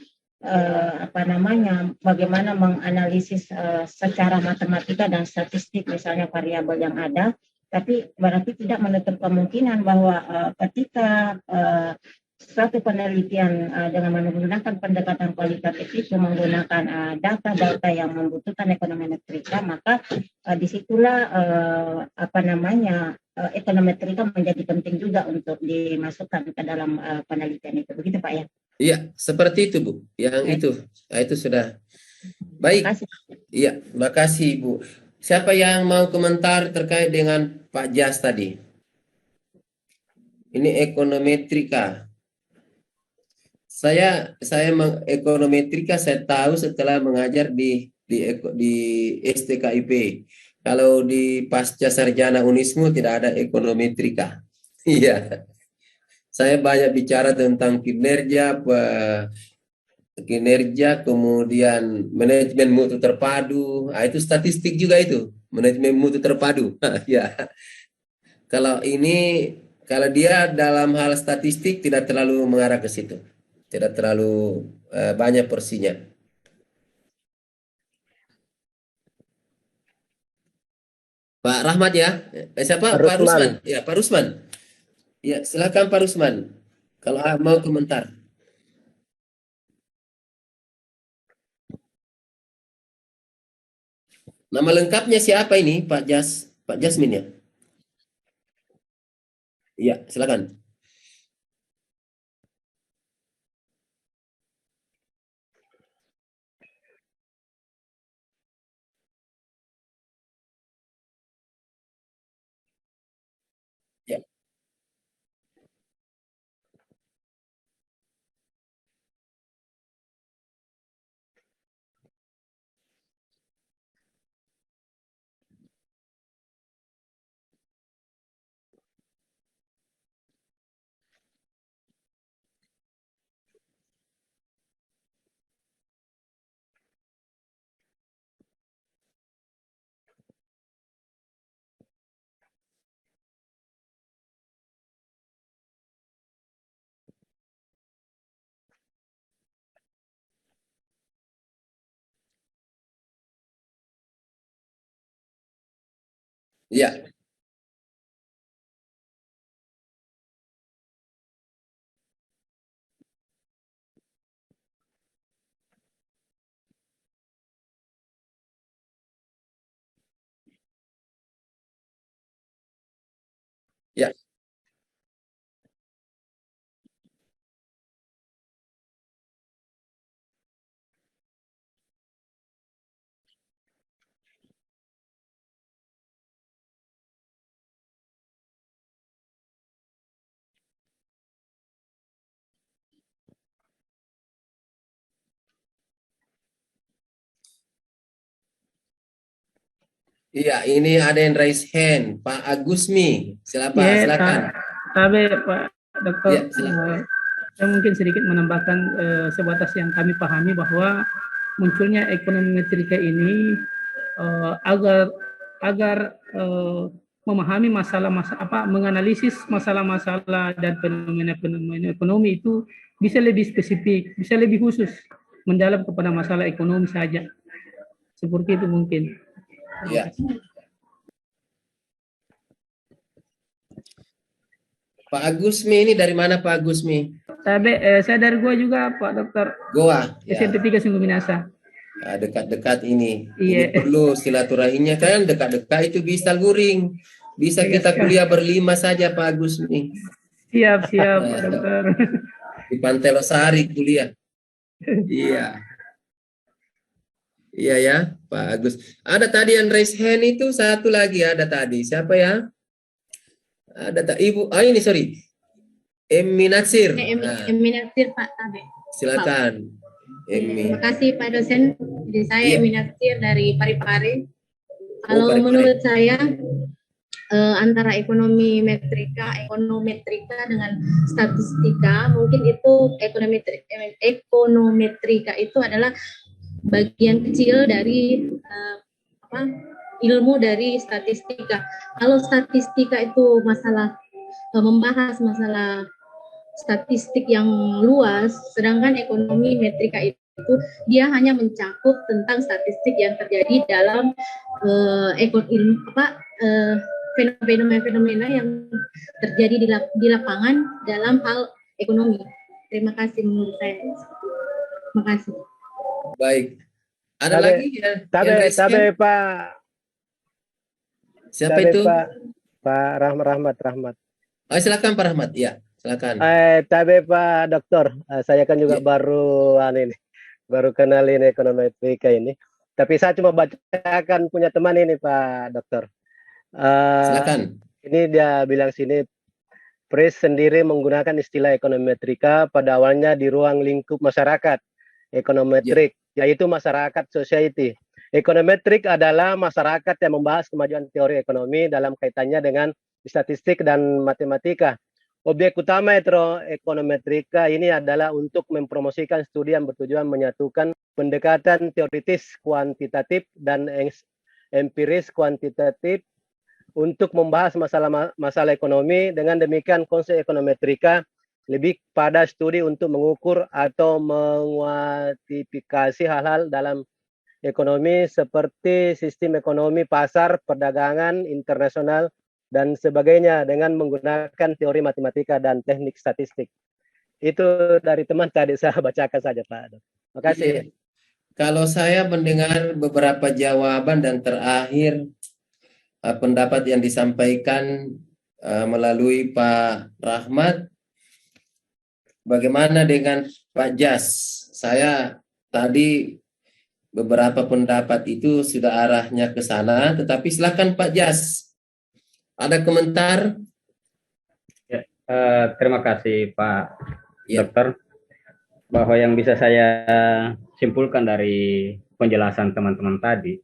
S3: bagaimana menganalisis secara matematika dan statistik misalnya variabel yang ada, tapi berarti tidak menutup kemungkinan bahwa ketika suatu penelitian dengan menggunakan pendekatan kualitatif itu menggunakan data-data yang membutuhkan ekonometrika, maka disitulah ekonometrika menjadi penting juga untuk dimasukkan ke dalam penelitian itu. Begitu Pak ya?
S1: Iya, seperti itu Bu. Yang itu sudah baik. Iya, makasih Bu. Siapa yang mau komentar terkait dengan Pak Jas tadi? Ini ekonometrika. Saya ekonometrika saya tahu setelah mengajar di STKIP. Kalau di pasca sarjana Unismu tidak ada ekonometrika. Iya. Saya banyak bicara tentang kinerja, kemudian manajemen mutu terpadu. Itu statistik juga itu, manajemen mutu terpadu. Ya. Kalau dia dalam hal statistik tidak terlalu mengarah ke situ. Tidak terlalu banyak porsinya. Pak Rahmat ya? Siapa? Pak Rusman. Ya, Pak Rusman. Ya, silakan Pak Rusman. Kalau mau komentar. Nama lengkapnya siapa ini? Pak Jasmin ya? Iya, silakan. Ya. Ya. Ya. Iya, ini ada yang raise hand, Pak Agusmi. Silakan.
S5: Pak Dokter,
S1: Ya,
S5: saya mungkin sedikit menambahkan sebatas yang kami pahami bahwa munculnya ekonometrika ini agar memahami menganalisis masalah-masalah dan fenomena-fenomena ekonomi itu bisa lebih spesifik, bisa lebih khusus, mendalam kepada masalah ekonomi saja. Seperti itu mungkin.
S1: Ya. Pak Agusmi ini dari mana Pak Agusmi?
S5: Saya dari Goa juga, Pak Dokter.
S1: Goa.
S5: SMP 3 Sungguh Minasa.
S1: Dekat-dekat ini.
S5: Iya.
S1: Ini perlu silaturahimnya kan, dekat-dekat itu bisa luring. Bisa kita kuliah berlima saja Pak Agus nih.
S5: Siap, Pak Dokter.
S1: Di Pantai Losari kuliah. Iya. Iya ya, Pak Agus. Ada tadi yang raise hand itu, satu lagi ada tadi. Siapa ya? Ada Ibu. Ini sorry. Emmi Natsir.
S6: Emmi Natsir Pak Tabe.
S1: Silakan. Emmi.
S6: Terima kasih Pak dosen. Jadi saya Emmi Natsir dari Parepare. Kalau
S1: Parepare.
S6: menurut saya antara ekonometrika dengan statistika, mungkin itu ekonometrika itu adalah bagian kecil dari ilmu dari statistika. Kalau statistika itu membahas masalah statistik yang luas, sedangkan ekonomi metrika itu dia hanya mencakup tentang statistik yang terjadi dalam fenomena yang terjadi di lapangan dalam hal ekonomi. Terima kasih menurut saya. Terima kasih.
S1: Baik. Ada lagi ya?
S2: Tabe Pak.
S1: Siapa itu?
S2: Pak Rahmat.
S1: Oh, silakan Pak Rahmat. Ya, silakan.
S2: Tabe Pak Dokter. Saya kan juga baru kenalin ekonometrika ini. Tapi saya cuma bacakan punya teman ini Pak Dokter.
S1: Silakan.
S2: Ini dia bilang sini, Pris sendiri menggunakan istilah ekonometrika pada awalnya di ruang lingkup masyarakat. Ekonometrik, yaitu masyarakat society. Ekonometrik adalah masyarakat yang membahas kemajuan teori ekonomi dalam kaitannya dengan statistik dan matematika. Objek utama ekonometrika ini adalah untuk mempromosikan studi yang bertujuan menyatukan pendekatan teoritis kuantitatif dan empiris kuantitatif untuk membahas masalah ekonomi. Dengan demikian konsep ekonometrika lebih pada studi untuk mengukur atau menguantifikasi hal-hal dalam ekonomi seperti sistem ekonomi pasar, perdagangan internasional, dan sebagainya dengan menggunakan teori matematika dan teknik statistik. Itu dari teman tadi saya bacakan saja Pak. Terima kasih.
S1: Iya. Kalau saya mendengar beberapa jawaban dan terakhir pendapat yang disampaikan melalui Pak Rahmat, bagaimana dengan Pak Jas? Saya tadi beberapa pendapat itu sudah arahnya ke sana, tetapi silakan Pak Jas. Ada komentar?
S4: Ya, terima kasih Pak Dokter. Bahwa yang bisa saya simpulkan dari penjelasan teman-teman tadi,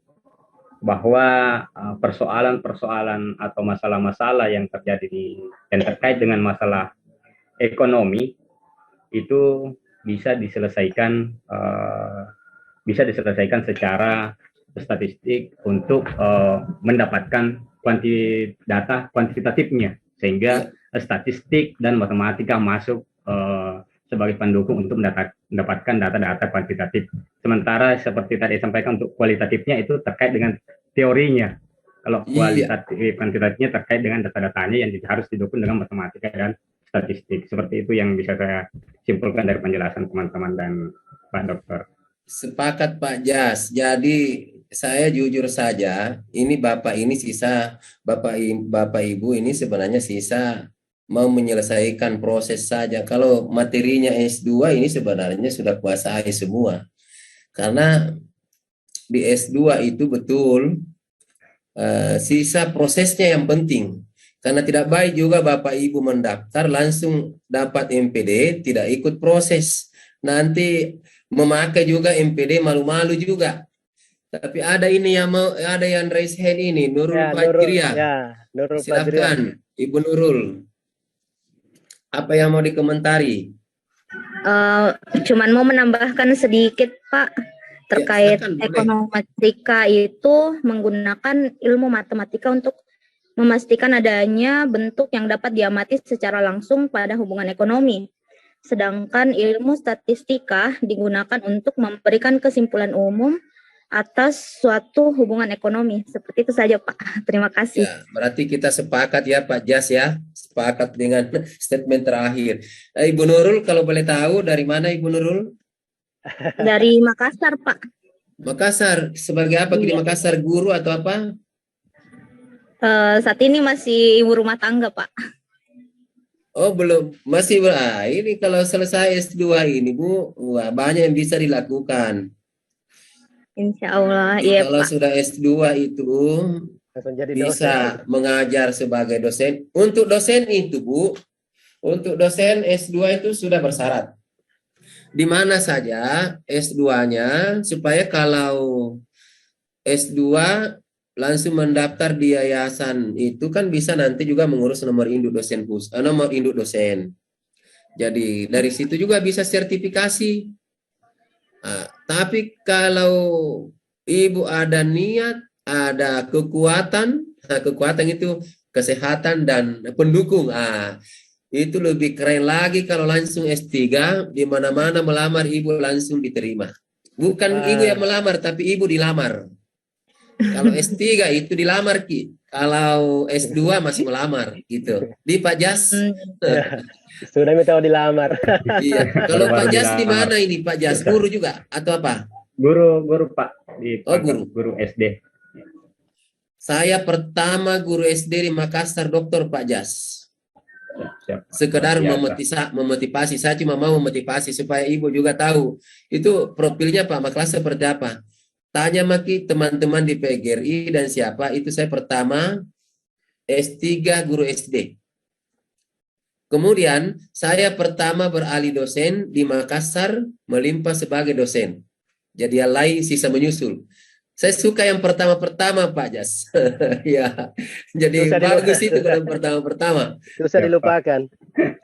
S4: bahwa persoalan-persoalan atau masalah-masalah yang terjadi yang terkait dengan masalah ekonomi itu bisa diselesaikan secara statistik untuk mendapatkan data kuantitatifnya, sehingga statistik dan matematika masuk sebagai pendukung untuk mendapatkan data-data kuantitatif. Sementara seperti tadi disampaikan untuk kualitatifnya itu terkait dengan teorinya. Kalau kuantitatifnya terkait dengan data-datanya yang harus didukung dengan matematika dan statistik. Seperti itu yang bisa saya simpulkan dari penjelasan teman-teman dan Pak Dokter.
S1: Sepakat Pak Jas. Jadi saya jujur saja, ini Bapak Ibu ini sebenarnya sisa mau menyelesaikan proses saja. Kalau materinya S2 ini sebenarnya sudah kuasai semua. Karena di S2 itu betul sisa prosesnya yang penting. Karena tidak baik juga Bapak Ibu mendaftar langsung dapat MPD, tidak ikut proses. Nanti memakai juga MPD malu-malu juga. Tapi ada ini yang ada yang raise hand ini, Nurul Fajriah.
S2: Nurul
S1: Silakan, Ibu Nurul. Apa yang mau dikomentari?
S7: Cuman mau menambahkan sedikit Pak terkait ekonometrika itu menggunakan ilmu matematika untuk memastikan adanya bentuk yang dapat diamati secara langsung pada hubungan ekonomi. Sedangkan ilmu statistika digunakan untuk memberikan kesimpulan umum atas suatu hubungan ekonomi. Seperti itu saja, Pak. Terima kasih.
S1: Ya, berarti kita sepakat ya Pak Jas ya, sepakat dengan statement terakhir. Ibu Nurul kalau boleh tahu dari mana Ibu Nurul?
S7: Dari Makassar, Pak.
S1: Makassar, sebagai apa di Makassar, guru atau apa?
S7: Saat ini masih ibu rumah tangga, Pak.
S1: Oh belum, masih ini kalau selesai S2 ini Bu, wah, banyak yang bisa dilakukan.
S7: Insya Allah, iya
S1: Kalau
S7: Pak.
S1: sudah S2 itu
S2: jadi
S1: bisa mengajar sebagai dosen. Untuk dosen itu Bu, untuk dosen S2 itu sudah bersyarat. Di mana saja S2-nya, supaya kalau S2 langsung mendaftar di yayasan itu kan bisa nanti juga mengurus nomor induk dosen nomor induk dosen. Jadi dari situ juga bisa sertifikasi. Nah, tapi kalau Ibu ada niat, ada kekuatan, kekuatan itu kesehatan dan pendukung. Itu lebih keren lagi kalau langsung S3, di mana-mana melamar Ibu langsung diterima. Bukan Ibu yang melamar, tapi Ibu dilamar. Kalau S3 itu dilamar, Ki. Kalau S2 masih melamar gitu. Di Pak Jas.
S2: Sudah minta dilamar.
S1: Iya. Kalau Pak Jas di mana ini Pak Jas? Guru juga atau apa?
S4: Guru Pak di
S1: guru
S4: SD.
S1: Saya pertama guru SD di Makassar, Dokter Pak Jas. Sekedar memotivasi, saya cuma mau memotivasi supaya Ibu juga tahu itu profilnya Pak Maklas seperti apa. Tanya maki teman-teman di PGRI dan siapa, itu saya pertama S3 guru SD. Kemudian saya pertama beralih dosen di Makassar, melimpah sebagai dosen. Jadi yang lain sisa menyusul. Saya suka yang pertama-pertama Pak Jas. Ya, jadi bagus itu kalau pertama-pertama.
S2: Susah dilupakan.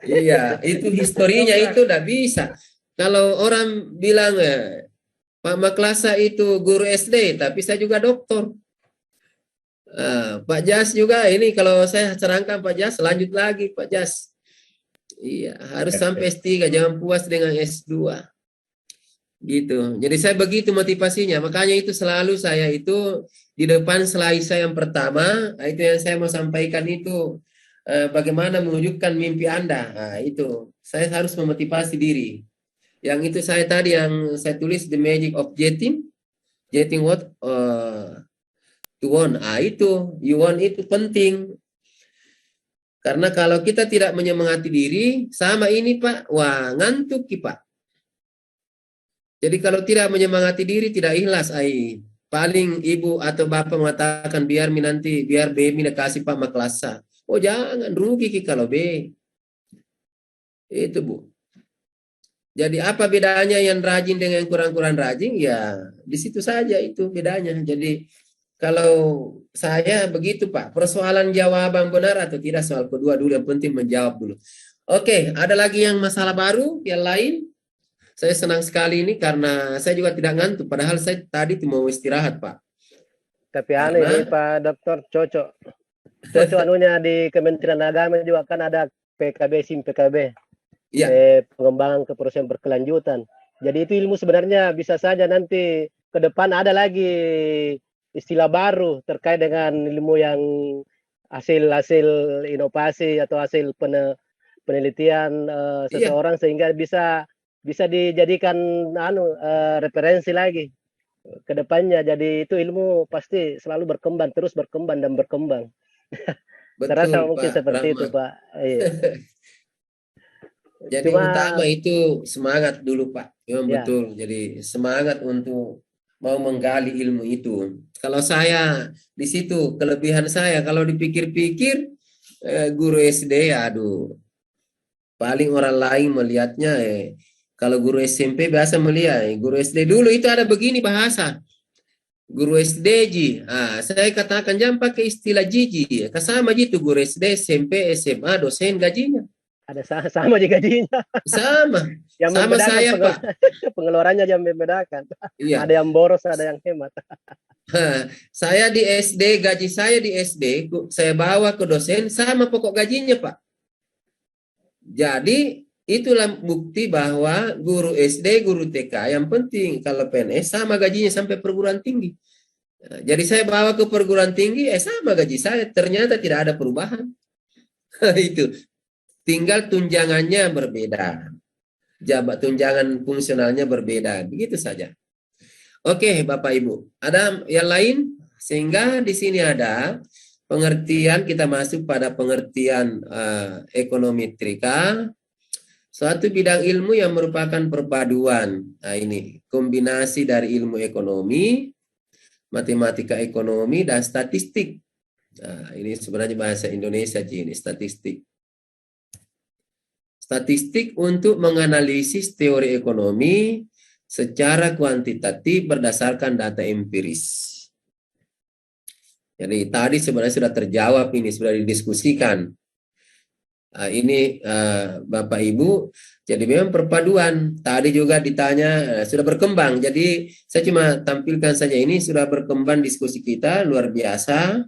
S1: Iya, itu historinya itu udah bisa. Kalau orang bilang Pak Maklasa itu guru SD, tapi saya juga doktor. Pak Jas juga ini kalau saya serangkan Pak Jas, lanjut lagi Pak Jas. Iya, harus sampai S3, jangan puas dengan S2. Gitu. Jadi saya begitu motivasinya. Makanya itu selalu saya itu di depan slide saya yang pertama, itu yang saya mau sampaikan itu bagaimana mewujudkan mimpi Anda. Nah, itu saya harus memotivasi diri. Yang itu saya tadi yang saya tulis the magic of getting what to want. Itu you want itu penting. Karena kalau kita tidak menyemangati diri, sama ini Pak, wah ngantuk Pak. Jadi kalau tidak menyemangati diri, tidak ikhlas, paling ibu atau bapak mengatakan biar B kasih Pak Maklasa. Oh jangan, rugi kalau B. Itu Bu. Jadi apa bedanya yang rajin dengan yang kurang-kurang rajin? Ya di situ saja itu bedanya. Jadi kalau saya begitu Pak, persoalan jawaban benar atau tidak soal kedua dulu, yang penting menjawab dulu. Oke, ada lagi yang masalah baru, yang lain? Saya senang sekali ini karena saya juga tidak ngantuk. Padahal saya tadi mau istirahat, Pak.
S2: Tapi aneh ini Pak Dokter, cocok anunya di Kementerian Agama juga kan ada PKB, SIM PKB. Ya. Pengembangan keproses berkelanjutan. Jadi itu ilmu sebenarnya bisa saja nanti ke depan ada lagi istilah baru terkait dengan ilmu yang hasil inovasi atau hasil penelitian seseorang sehingga bisa dijadikan referensi lagi ke depannya. Jadi itu ilmu pasti selalu berkembang, terus berkembang dan berkembang. Terasa mungkin seperti itu Pak. Iya.
S1: Jadi utama itu semangat dulu Pak. Betul. Jadi semangat untuk mau menggali ilmu itu. Kalau saya di situ kelebihan saya kalau dipikir-pikir guru SD aduh. Paling orang lain melihatnya kalau guru SMP biasa melihat, guru SD dulu itu ada begini bahasa. Guru SD Ji. Saya katakan jangan pakai istilah Jiji. Sama gitu guru SD, SMP, SMA, dosen gajinya.
S2: Ada sama aja gajinya.
S1: Sama. Yang sama saya Pak.
S2: Pengeluarannya yang membedakan. Iya. Ada yang boros, ada yang hemat.
S1: Saya di SD, gaji saya di SD, saya bawa ke dosen sama pokok gajinya Pak. Jadi itulah bukti bahwa guru SD, guru TK yang penting kalau PNS sama gajinya sampai perguruan tinggi. Jadi saya bawa ke perguruan tinggi, sama gaji saya, ternyata tidak ada perubahan. Itu tinggal tunjangannya berbeda, tunjangan fungsionalnya berbeda, begitu saja. Oke, Bapak Ibu, ada yang lain? Sehingga di sini ada pengertian, kita masuk pada pengertian ekonometrika, suatu bidang ilmu yang merupakan perpaduan. Nah, ini kombinasi dari ilmu ekonomi, matematika ekonomi, dan statistik. Nah, ini sebenarnya bahasa Indonesia, ini statistik. Statistik untuk menganalisis teori ekonomi secara kuantitatif berdasarkan data empiris. Jadi tadi sebenarnya sudah terjawab, ini sudah didiskusikan. Nah, ini Bapak Ibu, jadi memang perpaduan. Tadi juga ditanya, sudah berkembang. Jadi saya cuma tampilkan saja, ini sudah berkembang diskusi kita, luar biasa.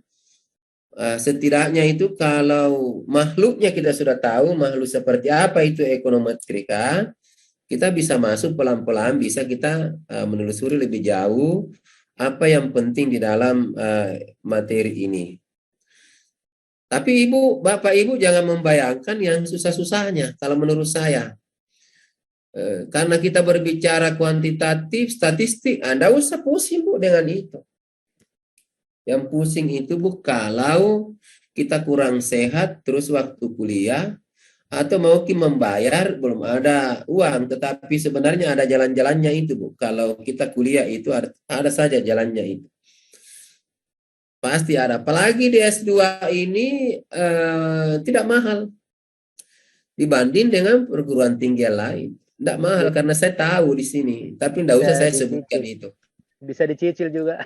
S1: Setidaknya itu kalau makhluknya kita sudah tahu, makhluk seperti apa itu ekonometrika, kita bisa masuk pelan-pelan, bisa kita menelusuri lebih jauh apa yang penting di dalam materi ini. Tapi Bapak Ibu jangan membayangkan yang susah-susahnya kalau menurut saya. Karena kita berbicara kuantitatif, statistik, Anda usah pusing Bu dengan itu. Yang pusing itu Bu kalau kita kurang sehat terus waktu kuliah, atau mau membayar belum ada uang, tetapi sebenarnya ada jalan-jalannya itu Bu. Kalau kita kuliah itu ada saja jalannya itu. Pasti ada. Apalagi di S2 ini tidak mahal dibanding dengan perguruan tinggi lain. Tidak mahal karena saya tahu di sini. Tapi tidak usah saya sebutkan itu.
S2: Bisa dicicil juga.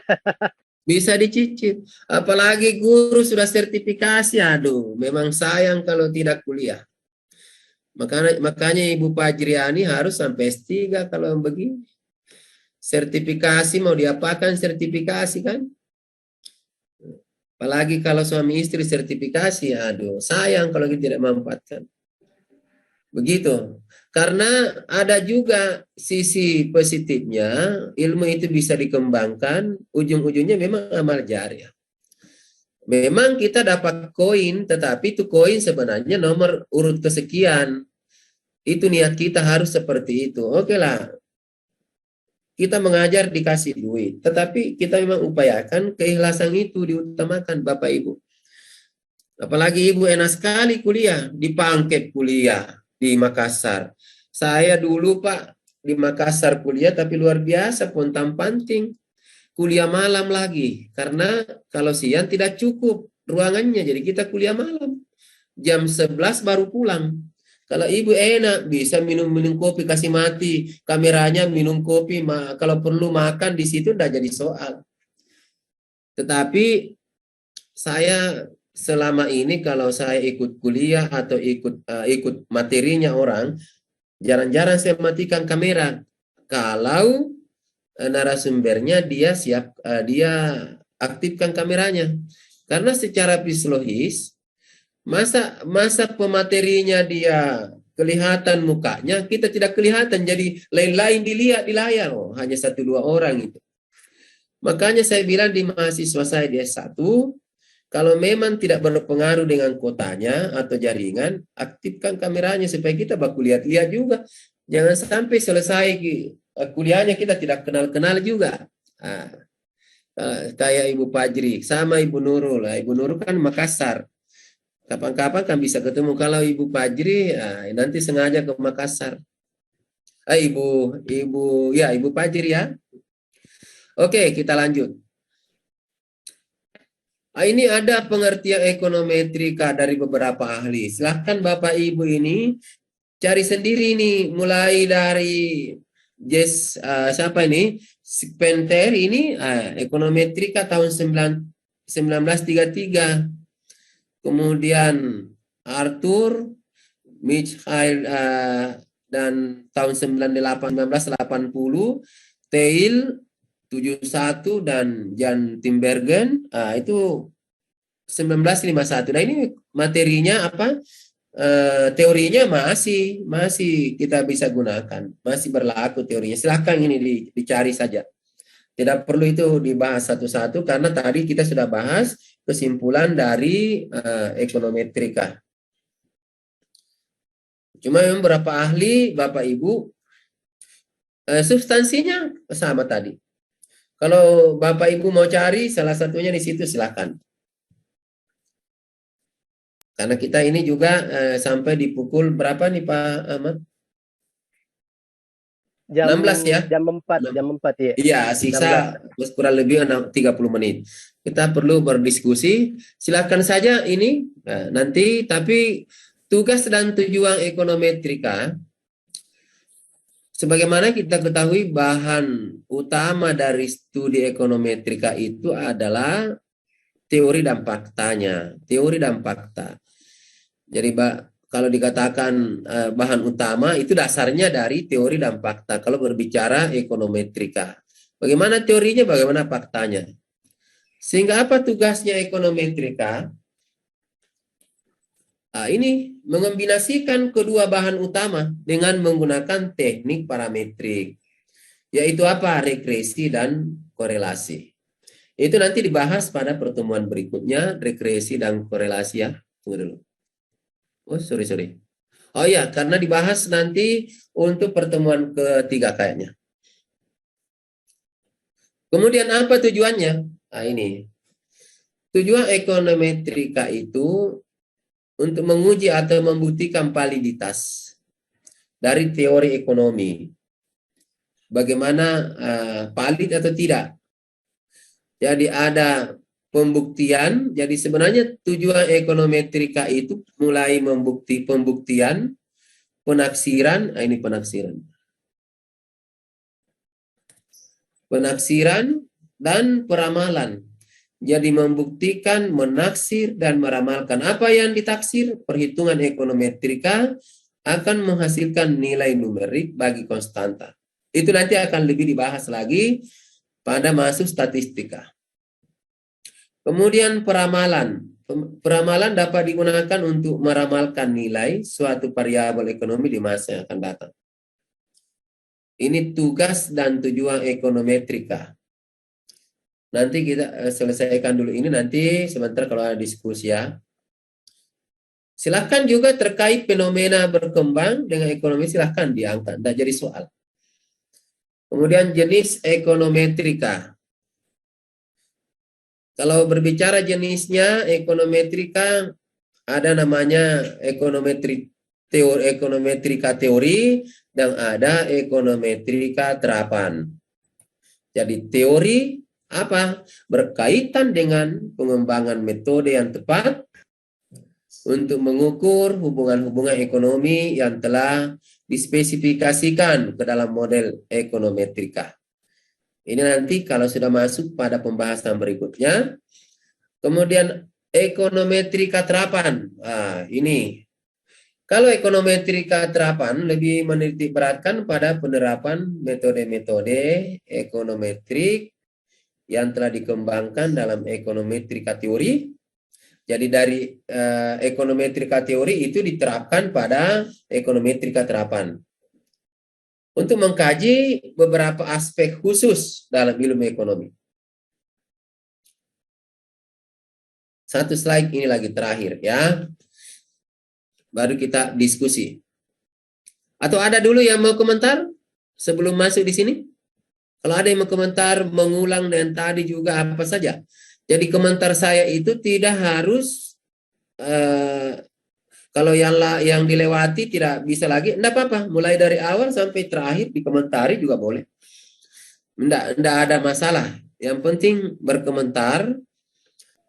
S1: Bisa dicicil. Apalagi guru sudah sertifikasi. Aduh, memang sayang kalau tidak kuliah. Makanya Ibu Pajriani harus sampai S3 kalau begini. Sertifikasi mau diapakan sertifikasi kan? Apalagi kalau suami istri sertifikasi, aduh sayang kalau kita tidak memanfaatkan. Begitu. Karena ada juga sisi positifnya, ilmu itu bisa dikembangkan, ujung-ujungnya memang amal jariah. Memang kita dapat koin, tetapi itu koin sebenarnya nomor urut kesekian. Itu niat kita harus seperti itu. Oke lah, kita mengajar dikasih duit, tetapi kita memang upayakan keikhlasan itu diutamakan Bapak Ibu. Apalagi Ibu enak sekali kuliah, di Pangkep kuliah, di Makassar. Saya dulu Pak, di Makassar kuliah, tapi luar biasa, pontang-panting. Kuliah malam lagi, karena kalau siang tidak cukup ruangannya, jadi kita kuliah malam. Jam 11 baru pulang. Kalau Ibu enak, bisa minum kopi, kasih mati kameranya, minum kopi, kalau perlu makan di situ tidak jadi soal. Tetapi saya selama ini kalau saya ikut kuliah atau ikut materinya orang, jarang-jarang saya matikan kamera. Kalau narasumbernya dia aktifkan kameranya, karena secara fisiologis masa pematerinya dia kelihatan mukanya, kita tidak kelihatan, jadi lain-lain dilihat di layar, hanya 1-2 orang itu. Makanya saya bilang di mahasiswa saya di S1, kalau memang tidak berpengaruh dengan kotanya atau jaringan, aktifkan kameranya supaya kita baku lihat-lihat juga. Jangan sampai selesai kuliahnya kita tidak kenal-kenal juga. Kayak Ibu Pajri sama Ibu Nurul. Ibu Nurul kan Makassar. Kapan-kapan kan bisa ketemu. Kalau Ibu Pajri nanti sengaja ke Makassar. Ibu Pajri ya. Oke, kita lanjut. Ini ada pengertian ekonometrika dari beberapa ahli. Silahkan Bapak Ibu ini cari sendiri nih, mulai dari siapa ini? Spenter ini ekonometrika tahun 1933. Kemudian Arthur Michael dan tahun 1980, Theil 71 dan Jan Tinbergen itu 1951. Nah ini materinya apa? teorinya masih kita bisa gunakan, masih berlaku teorinya. Silahkan ini dicari saja. Tidak perlu itu dibahas satu-satu karena tadi kita sudah bahas kesimpulan dari ekonometrika. Cuma memang beberapa ahli, Bapak Ibu, substansinya sama tadi. Kalau Bapak Ibu mau cari salah satunya di situ silakan. Karena kita ini juga sampai di pukul berapa nih Pak Ahmad?
S2: Jam
S1: 16 ya?
S2: Jam 4 ya.
S1: Iya, sisa kurang lebih 30 menit. Kita perlu berdiskusi. Silakan saja ini nanti, tapi tugas dan tujuan ekonometrika, sebagaimana kita ketahui bahan utama dari studi ekonometrika itu adalah teori dan faktanya. Teori dan fakta. Jadi kalau dikatakan bahan utama itu dasarnya dari teori dan fakta. Kalau berbicara ekonometrika. Bagaimana teorinya, bagaimana faktanya. Sehingga apa tugasnya ekonometrika? Ini mengombinasikan kedua bahan utama dengan menggunakan teknik parametrik. Yaitu apa? Regresi dan korelasi. Itu nanti dibahas pada pertemuan berikutnya, regresi dan korelasi ya. Tunggu dulu. Oh, sorry. Oh iya, karena dibahas nanti untuk pertemuan ketiga kayaknya. Kemudian apa tujuannya? Nah ini. Tujuan ekonometrika itu untuk menguji atau membuktikan validitas dari teori ekonomi. Bagaimana valid atau tidak. Jadi ada pembuktian. Jadi sebenarnya tujuan ekonometrika itu mulai pembuktian, penaksiran, ini penaksiran. Penaksiran dan peramalan. Jadi membuktikan, menaksir, dan meramalkan. Apa yang ditaksir? Perhitungan ekonometrika akan menghasilkan nilai numerik bagi konstanta. Itu nanti akan lebih dibahas lagi pada masuk statistika. Kemudian peramalan. Peramalan dapat digunakan untuk meramalkan nilai suatu variabel ekonomi di masa yang akan datang. Ini tugas dan tujuan ekonometrika. Nanti kita selesaikan dulu ini, nanti sebentar kalau ada diskusi ya. Silahkan juga terkait fenomena berkembang dengan ekonomi, silahkan diangkat, tidak jadi soal. Kemudian jenis ekonometrika. Kalau berbicara jenisnya, ekonometrika ada namanya ekonometrika teori dan ada ekonometrika terapan. Jadi teori apa? Berkaitan dengan pengembangan metode yang tepat untuk mengukur hubungan-hubungan ekonomi yang telah dispesifikasikan ke dalam model ekonometrika. Ini nanti kalau sudah masuk pada pembahasan berikutnya. Kemudian ekonometrika terapan. Ini. Kalau ekonometrika terapan lebih menitik beratkan pada penerapan metode-metode ekonometrik yang telah dikembangkan dalam ekonometrika teori. Jadi dari ekonometrika teori itu diterapkan pada ekonometrika terapan. Untuk mengkaji beberapa aspek khusus dalam ilmu ekonomi. Satu slide ini lagi terakhir ya. Baru kita diskusi. Atau ada dulu yang mau komentar sebelum masuk di sini? Kalau ada yang mau komentar, mengulang dan tadi juga apa saja. Jadi komentar saya itu tidak harus kalau yang dilewati tidak bisa lagi, enggak apa-apa. Mulai dari awal sampai terakhir dikomentari juga boleh. Enggak ada masalah. Yang penting berkomentar.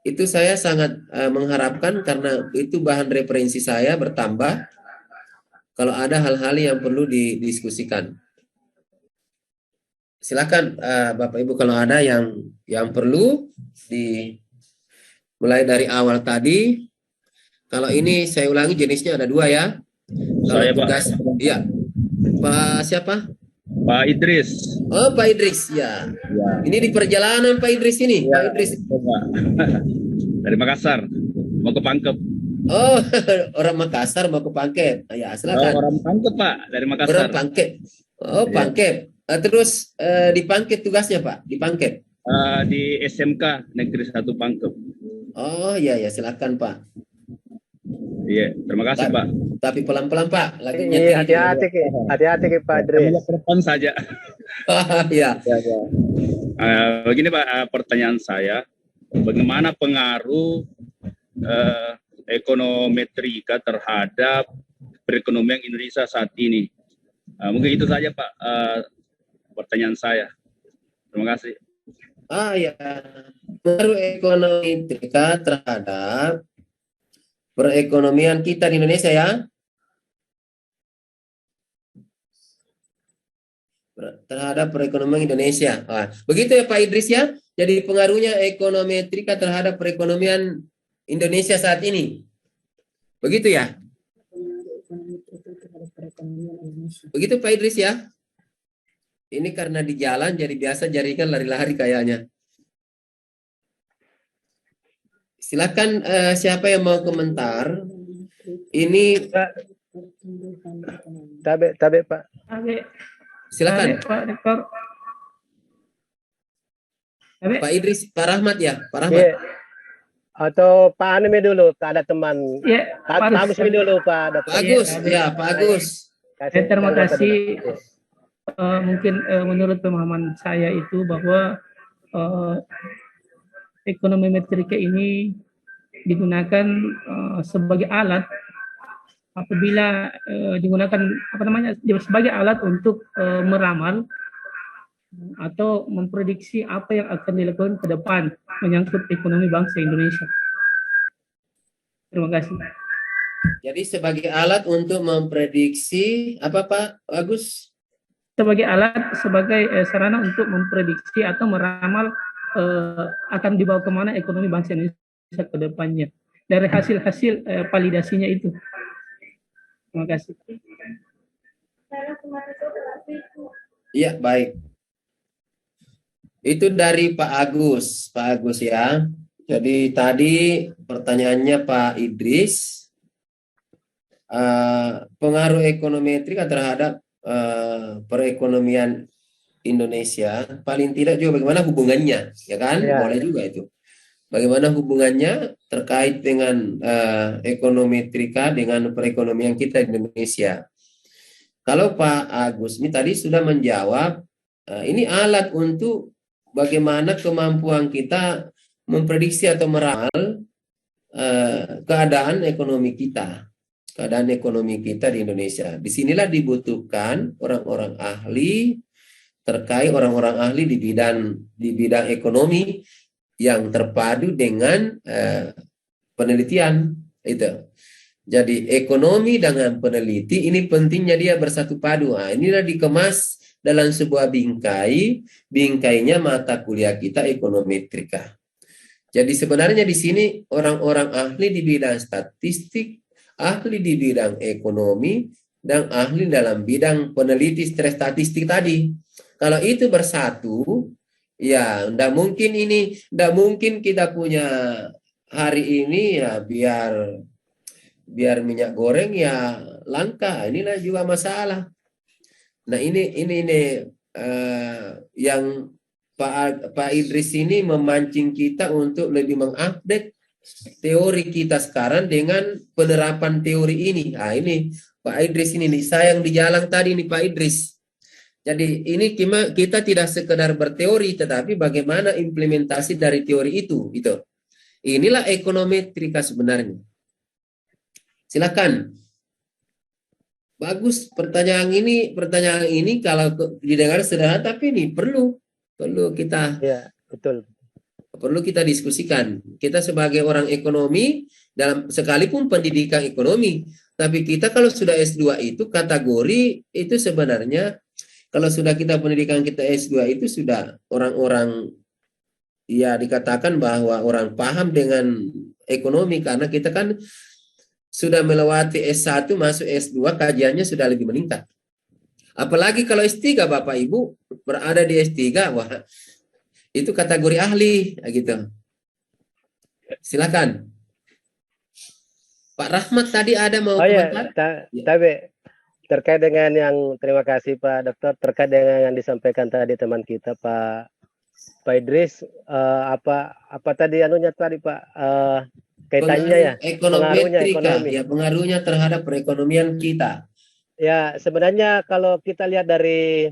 S1: Itu saya sangat mengharapkan karena itu bahan referensi saya bertambah. Kalau ada hal-hal yang perlu didiskusikan. Silakan Bapak Ibu kalau ada yang perlu mulai dari awal tadi. Kalau ini saya ulangi jenisnya ada 2 ya. Kalau
S8: saya
S1: tugas,
S8: Pak.
S1: Iya. Pak siapa?
S8: Pak Idris.
S1: Oh Pak Idris ya. Ini di perjalanan Pak Idris ini.
S8: Ya,
S1: Pak Idris.
S8: Pak. Dari Makassar mau ke Pangkep.
S1: Oh, orang Makassar mau ke Pangkep. Ya, silakan.
S8: Orang Pangkep, Pak, dari Makassar.
S1: Orang Pangkep. Oh, Pangkep. Terus di Pangkep tugasnya, Pak? Di Pangkep?
S8: Di SMK Negeri 1 Pangkep.
S1: Oh, iya, ya, silakan, Pak.
S8: Iya, terima kasih, Pak.
S1: Tapi pelan-pelan, Pak. Lagi
S2: Iya, hati-hati Pak Idris.
S8: Telepon saja.
S1: Iya.
S8: Begini, Pak, pertanyaan saya, bagaimana pengaruh ekonometrika terhadap perekonomian Indonesia saat ini? Mungkin itu saja, Pak, pertanyaan saya. Terima kasih.
S1: Ya, pengaruh ekonometrika terhadap perekonomian kita di Indonesia ya. Terhadap perekonomian Indonesia. Begitu ya Pak Idris ya. Jadi pengaruhnya ekonometrika terhadap perekonomian Indonesia saat ini. Begitu ya? Begitu Pak Idris ya? Ini karena di jalan jadi biasa jaringan lari-lari kayaknya. Silakan siapa yang mau komentar. Ini
S2: Tabe Pak.
S1: Silakan.
S5: Pak Rektor.
S1: Pak Idris, Pak Rahmat ya, Pak Rahmat.
S2: Yeah. Atau Pak Anime dulu, ada teman.
S5: Ya,
S2: Pak Agus dulu, Pak.
S1: Pak Agus, ya Pak Agus.
S5: Terima kasih. Mungkin menurut pemahaman saya itu bahwa ekonomi metrika ini digunakan sebagai alat apabila digunakan sebagai alat untuk meramal atau memprediksi apa yang akan dilakukan ke depan menyangkut ekonomi bangsa Indonesia. Terima kasih.
S1: Jadi sebagai alat untuk memprediksi apa Pak Agus?
S5: Sebagai alat, sebagai sarana untuk memprediksi atau meramal akan dibawa kemana ekonomi bangsa Indonesia ke depannya dari hasil-hasil validasinya itu. Terima kasih.
S1: Iya, baik. Itu dari Pak Agus. Pak Agus ya. Jadi tadi pertanyaannya Pak Idris. Pengaruh ekonometrik terhadap perekonomian Indonesia. Paling tidak juga bagaimana hubungannya. Ya kan? Ya. Boleh juga itu. Bagaimana hubungannya terkait dengan ekonometrika dengan perekonomian kita di Indonesia. Kalau Pak Agus ini tadi sudah menjawab, ini alat untuk bagaimana kemampuan kita memprediksi atau meramal keadaan ekonomi kita. Keadaan ekonomi kita di Indonesia. Disinilah dibutuhkan orang-orang ahli terkait orang-orang ahli di bidang ekonomi yang terpadu dengan penelitian itu. Jadi ekonomi dengan peneliti ini pentingnya dia bersatu padu. Inilah dikemas dalam sebuah bingkai, bingkainya mata kuliah kita ekonometrika. Jadi sebenarnya di sini orang-orang ahli di bidang statistik, ahli di bidang ekonomi, dan ahli dalam bidang peneliti statistik tadi. Kalau itu bersatu, ya, ndak mungkin kita punya hari ini ya biar minyak goreng ya langka. Inilah juga masalah. Nah ini yang Pak Idris ini memancing kita untuk lebih mengupdate teori kita sekarang dengan penerapan teori ini. Ini Pak Idris ini saya yang di jalan tadi nih Pak Idris. Jadi ini kita tidak sekedar berteori, tetapi bagaimana implementasi dari teori itu. Gitu. Inilah ekonometrika sebenarnya. Silakan. Bagus pertanyaan ini kalau didengar sederhana, tapi ini perlu kita.
S2: Ya, betul.
S1: Perlu kita diskusikan. Kita sebagai orang ekonomi dalam sekalipun pendidikan ekonomi, tapi kita kalau sudah S2 itu kategori itu sebenarnya. Kalau sudah kita pendidikan kita S2 itu sudah orang-orang ya dikatakan bahwa orang paham dengan ekonomi karena kita kan sudah melewati S1 masuk S2 kajiannya sudah lebih meningkat. Apalagi kalau S3 Bapak Ibu berada di S3 wah itu kategori ahli gitu. Silakan. Pak Rahmat tadi ada mau
S2: Oh ya,
S1: komentar?
S2: tapi terkait dengan yang terima kasih Pak Dokter, terkait dengan yang disampaikan tadi teman kita Pak Idris, apa tadi anunya tadi Pak, kaitannya ya, pengaruhnya ekonomi.
S1: Ya, pengaruhnya terhadap perekonomian kita.
S2: Ya, sebenarnya kalau kita lihat dari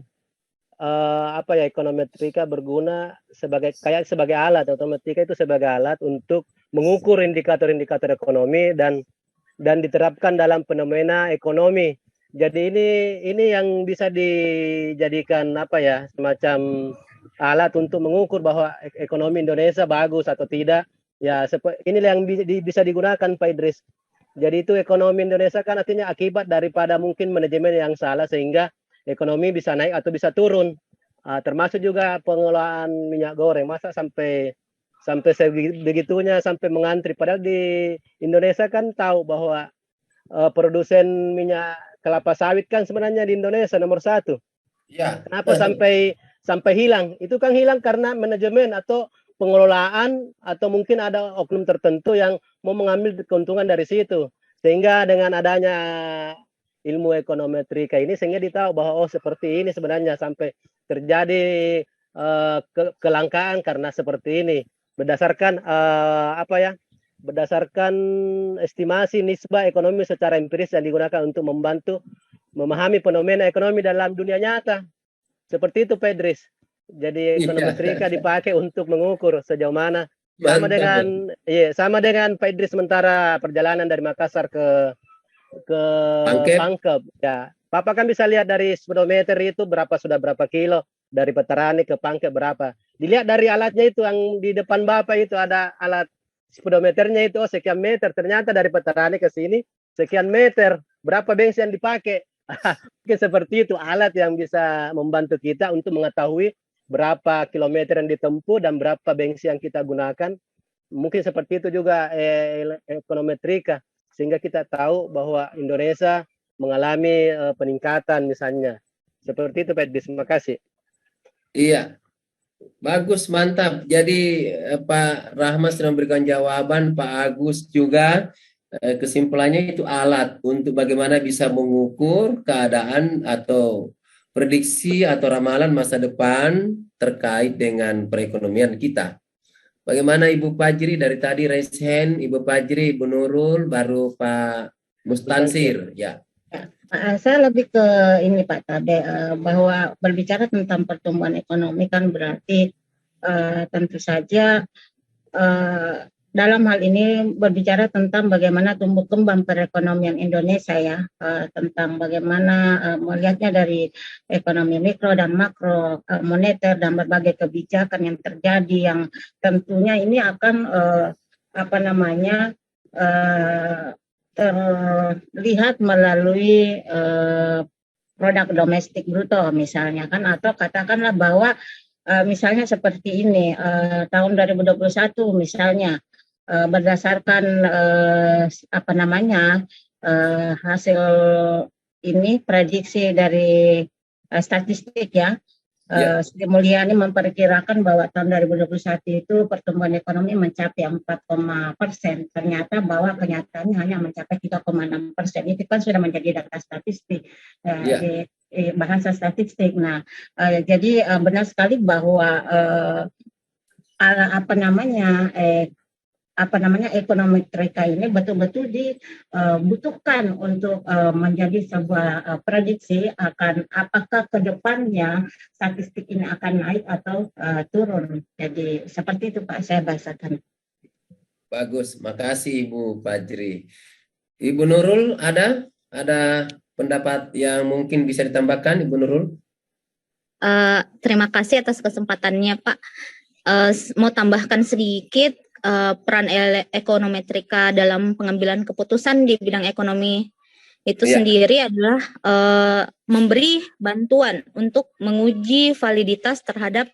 S2: ekonometrika berguna sebagai alat, ekonometrika itu sebagai alat untuk mengukur indikator-indikator ekonomi dan diterapkan dalam fenomena ekonomi. Jadi ini yang bisa dijadikan semacam alat untuk mengukur bahwa ekonomi Indonesia bagus atau tidak. Ya, inilah yang bisa digunakan Pak Idris. Jadi itu ekonomi Indonesia kan artinya akibat daripada mungkin manajemen yang salah sehingga ekonomi bisa naik atau bisa turun. Termasuk juga pengelolaan minyak goreng. Masa sampai sebegitunya sampai mengantri. Padahal di Indonesia kan tahu bahwa produsen minyak kelapa sawit kan sebenarnya di Indonesia nomor 1.
S1: Ya.
S2: Kenapa sampai hilang? Itu kan hilang karena manajemen atau pengelolaan atau mungkin ada oknum tertentu yang mau mengambil keuntungan dari situ. Sehingga dengan adanya ilmu ekonometrika ini sehingga ditahu bahwa seperti ini sebenarnya sampai terjadi kelangkaan karena seperti ini. Berdasarkan berdasarkan estimasi nisbah ekonomi secara empiris yang digunakan untuk membantu memahami fenomena ekonomi dalam dunia nyata. Seperti itu Pak Idris. Jadi ekonometrika dipakai untuk mengukur sejauh mana sama dengan Pak Idris sementara perjalanan dari Makassar ke Pangkep. Ya, Bapak kan bisa lihat dari speedometer itu sudah berapa kilo dari Veterani ke Pangkep berapa. Dilihat dari alatnya itu yang di depan Bapak itu ada alat speedometernya itu sekian meter, ternyata dari Veterani ke sini sekian meter, berapa bensin yang dipakai. Mungkin seperti itu alat yang bisa membantu kita untuk mengetahui berapa kilometer yang ditempuh dan berapa bensin yang kita gunakan. Mungkin seperti itu juga ekonometrika sehingga kita tahu bahwa Indonesia mengalami peningkatan misalnya. Seperti itu Pak Idris, terima kasih.
S1: Iya. Bagus, mantap. Jadi Pak Rahmat sudah memberikan jawaban, Pak Agus juga kesimpulannya itu alat untuk bagaimana bisa mengukur keadaan atau prediksi atau ramalan masa depan terkait dengan perekonomian kita. Bagaimana Ibu Fajri dari tadi raise hand, Ibu Fajri, Ibu Nurul, baru Pak Mustansir, ya.
S3: Saya lebih ke ini Pak Tade, bahwa berbicara tentang pertumbuhan ekonomi kan berarti tentu saja dalam hal ini berbicara tentang bagaimana tumbuh kembang perekonomian Indonesia ya, tentang bagaimana melihatnya dari ekonomi mikro dan makro, moneter dan berbagai kebijakan yang terjadi yang tentunya ini akan terlihat melalui produk domestik bruto misalnya kan, atau katakanlah bahwa misalnya seperti ini tahun 2021 misalnya berdasarkan hasil ini prediksi dari statistik ya. Sri Mulyani memperkirakan bahwa tahun 2021 itu pertumbuhan ekonomi mencapai 4,%. Ternyata bahwa kenyataannya hanya mencapai 3,6%. Itu kan sudah menjadi data statistik di bahasa statistik. Nah, jadi benar sekali bahwa ekonometrika ini betul-betul dibutuhkan untuk menjadi sebuah prediksi akan apakah ke depannya statistik ini akan naik atau turun. Jadi seperti itu Pak, saya bahasakan.
S1: Bagus, makasih Ibu Fajri. Ibu Nurul ada pendapat yang mungkin bisa ditambahkan Ibu Nurul?
S7: Terima kasih atas kesempatannya Pak. Mau tambahkan sedikit. Peran ekonometrika dalam pengambilan keputusan di bidang ekonomi itu sendiri adalah memberi bantuan untuk menguji validitas terhadap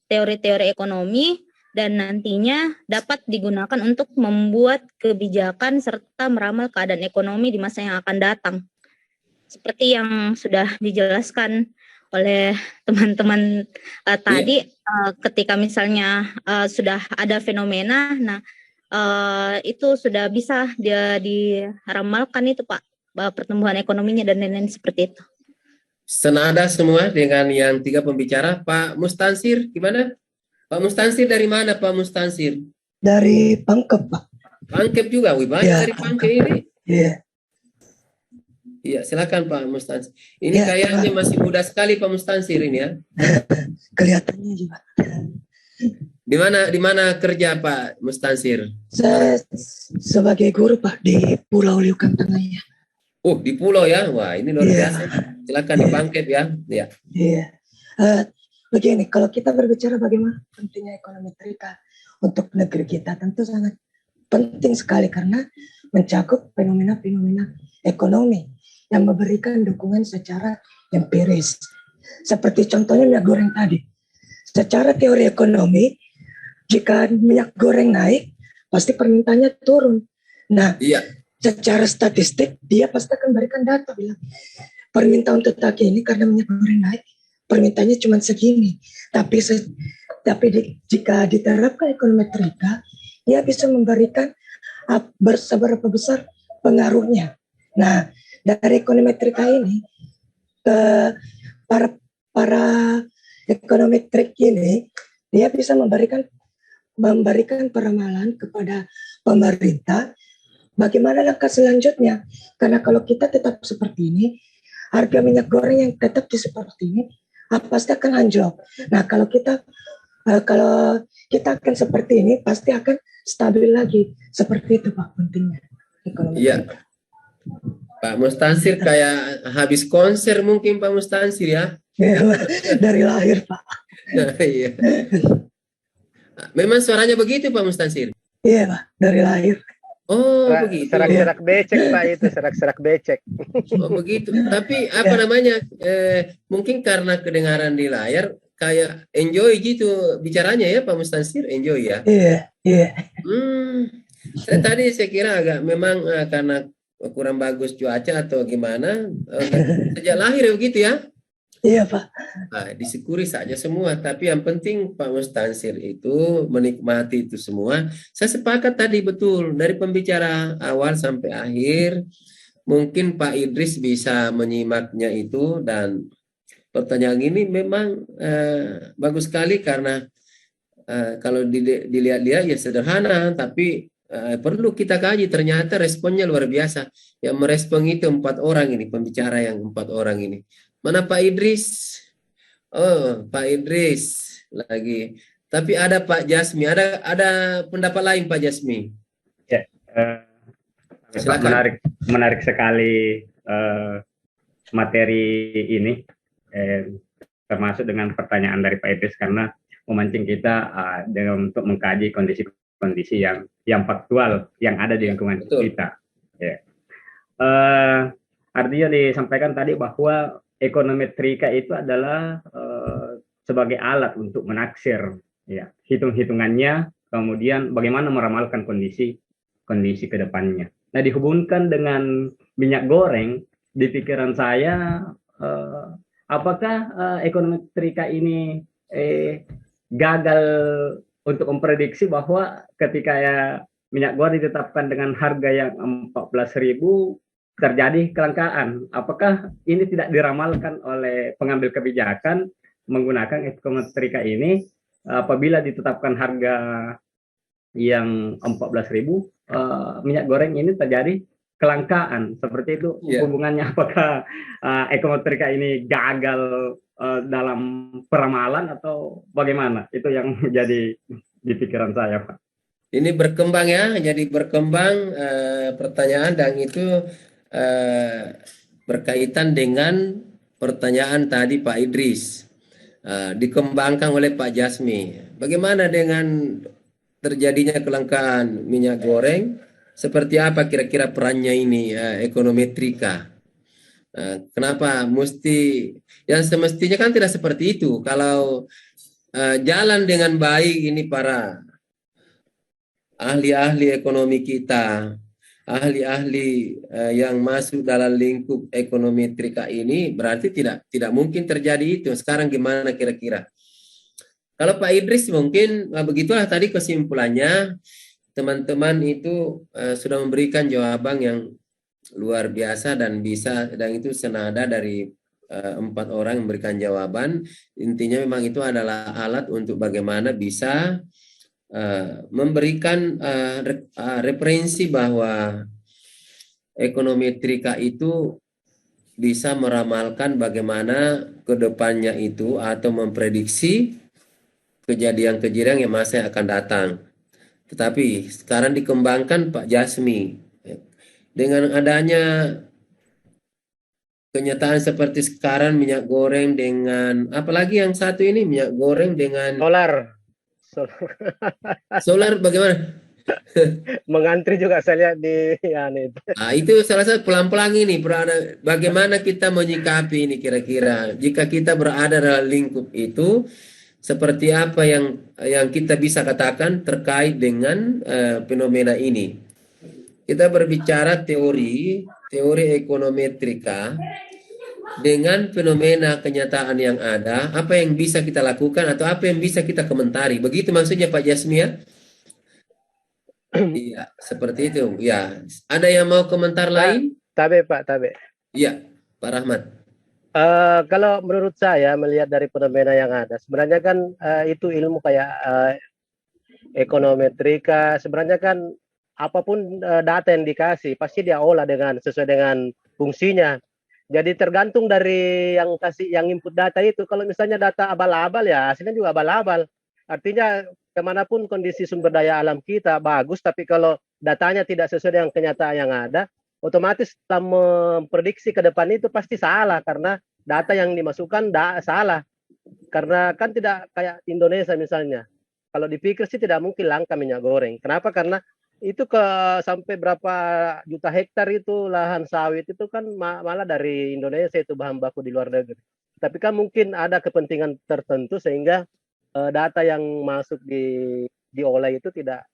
S7: teori-teori ekonomi dan nantinya dapat digunakan untuk membuat kebijakan serta meramal keadaan ekonomi di masa yang akan datang. Seperti yang sudah dijelaskan oleh teman-teman tadi, ketika misalnya sudah ada fenomena, nah itu sudah bisa dia diramalkan itu Pak, bahwa pertumbuhan ekonominya dan lain-lain seperti itu.
S1: Senada semua dengan yang 3 pembicara. Pak Mustansir, gimana? Pak Mustansir dari mana Pak Mustansir?
S9: Dari Pangkep, Pak.
S1: Pangkep juga, wih banyak
S9: Ya,
S1: dari Pangkep ini.
S9: Iya.
S1: Iya, silakan Pak Mustansir. Ini kayaknya masih muda sekali Pak Mustansir ini ya.
S9: Kelihatannya juga.
S1: Di mana kerja Pak Mustansir?
S9: Saya sebagai guru Pak di Pulau Liukang Tengah.
S1: Oh, di pulau ya. Wah, ini luar biasa. Silakan di Pangkep ya. Iya.
S9: Iya. Begini, kalau kita berbicara bagaimana pentingnya ekonomi Trika untuk negeri kita, tentu sangat penting sekali karena mencakup fenomena-fenomena ekonomi yang memberikan dukungan secara empiris. Seperti contohnya minyak goreng tadi. Secara teori ekonomi, jika minyak goreng naik, pasti permintaannya turun. Nah,
S1: iya.
S9: Secara statistik, dia pasti akan memberikan data bilang permintaan untuk taki ini karena minyak goreng naik, permintaannya cuma segini. Tapi jika diterapkan ekonomi Trika, dia bisa memberikan seberapa besar pengaruhnya. Nah, dari ekonomi Trika ini, para ekonomi Trika ini, dia bisa memberikan peramalan kepada pemerintah bagaimana langkah selanjutnya. Karena kalau kita tetap seperti ini, harga minyak goreng yang tetap seperti ini pasti akan anjlok. Nah, kalau kita akan seperti ini, pasti akan stabil lagi. Seperti itu Pak pentingnya ekonomi.
S1: Iya. Pak Mustansir kayak habis konser mungkin Pak Mustansir ya.
S9: Dari lahir Pak.
S1: Iya. Memang suaranya begitu Pak Mustansir?
S9: Iya Pak, dari lahir.
S1: Oh, begitu.
S2: Serak-serak becek Pak itu, serak-serak becek.
S1: Oh, begitu. Tapi apa namanya? Mungkin karena kedengaran di layar kayak enjoy gitu bicaranya ya Pak Mustansir, enjoy ya.
S9: Iya, iya.
S1: Tadi saya kira agak memang karena kurang bagus cuaca atau gimana. Sejak lahir begitu ya.
S9: Iya Pak.
S1: Nah, disyukuri saja semua, tapi yang penting Pak Mustansir itu menikmati itu semua. Saya sepakat tadi betul dari pembicara awal sampai akhir. Mungkin Pak Idris bisa menyimaknya itu dan pertanyaan ini memang bagus sekali karena kalau dilihat-lihat ya sederhana, tapi perlu kita kaji. Ternyata responnya luar biasa. Yang merespon itu 4 orang ini, pembicara yang 4 orang ini. Mana Pak Idris? Oh, Pak Idris lagi. Tapi ada Pak Jasmi. Ada pendapat lain Pak Jasmi?
S4: Ya, menarik sekali materi ini, termasuk dengan pertanyaan dari Pak Idris karena memancing kita untuk mengkaji kondisi-kondisi yang faktual yang ada di lingkungan kita. Ya. Artinya disampaikan tadi bahwa ekonomi Trika itu adalah sebagai alat untuk menaksir ya hitung-hitungannya, kemudian bagaimana meramalkan kondisi ke depannya. Nah, dihubungkan dengan minyak goreng, di pikiran saya apakah ekonomi Trika ini gagal untuk memprediksi bahwa ketika minyak goreng ditetapkan dengan harga yang 14.000 terjadi kelangkaan. Apakah ini tidak diramalkan oleh pengambil kebijakan menggunakan ekonomi Trika ini apabila ditetapkan harga yang 14.000 minyak goreng ini terjadi kelangkaan seperti itu? Hubungannya apakah ekonomi Trika ini gagal dalam peramalan atau bagaimana? Itu yang menjadi di pikiran saya, Pak.
S1: Ini berkembang ya, jadi berkembang pertanyaan dan itu berkaitan dengan pertanyaan tadi Pak Idris, dikembangkan oleh Pak Jasmi. Bagaimana dengan terjadinya kelangkaan minyak goreng? Seperti apa kira-kira perannya ini ekonomi Trika? Kenapa mesti? Yang semestinya kan tidak seperti itu. Kalau jalan dengan baik ini para ahli-ahli ekonomi kita, ahli-ahli yang masuk dalam lingkup ekonomi Trika ini, berarti tidak mungkin terjadi itu. Sekarang gimana kira-kira? Kalau Pak Idris mungkin begitulah tadi kesimpulannya. teman-teman itu sudah memberikan jawaban yang luar biasa dan itu senada dari 4 orang yang memberikan jawaban. Intinya memang itu adalah alat untuk bagaimana bisa memberikan referensi bahwa ekonometrika itu bisa meramalkan bagaimana kedepannya itu atau memprediksi kejadian-kejadian yang masa akan datang. Tetapi sekarang dikembangkan Pak Jasmi dengan adanya kenyataan seperti sekarang minyak goreng dengan apalagi yang satu ini minyak goreng dengan solar bagaimana?
S2: Mengantri juga saya lihat di itu.
S1: Nah, itu salah satu pelan-pelan ini bagaimana kita menyikapi ini kira-kira jika kita berada dalam lingkup itu seperti apa yang kita bisa katakan terkait dengan fenomena ini. Kita berbicara teori ekonometrika dengan fenomena kenyataan yang ada, apa yang bisa kita lakukan atau apa yang bisa kita komentari. Begitu maksudnya Pak Jasmi ya? Iya, seperti itu. Ya, ada yang mau komentar lain?
S2: Tabe.
S1: Iya, Pak Rahmat.
S2: Kalau menurut saya melihat dari fenomena yang ada, sebenarnya kan itu ilmu kayak ekonometrika. Sebenarnya kan apapun data yang dikasih pasti dia olah sesuai dengan fungsinya. Jadi tergantung dari yang input data itu. Kalau misalnya data abal-abal ya hasilnya juga abal-abal. Artinya kemanapun kondisi sumber daya alam kita bagus, tapi kalau datanya tidak sesuai dengan kenyataan yang ada, otomatis dalam memprediksi ke depan itu pasti salah karena data yang dimasukkan salah. Karena kan tidak kayak Indonesia misalnya. Kalau dipikir sih tidak mungkin langka minyak goreng. Kenapa? Karena itu sampai berapa juta hektar itu lahan sawit itu kan malah dari Indonesia itu bahan baku di luar negeri. Tapi kan mungkin ada kepentingan tertentu sehingga data yang masuk diolah itu tidak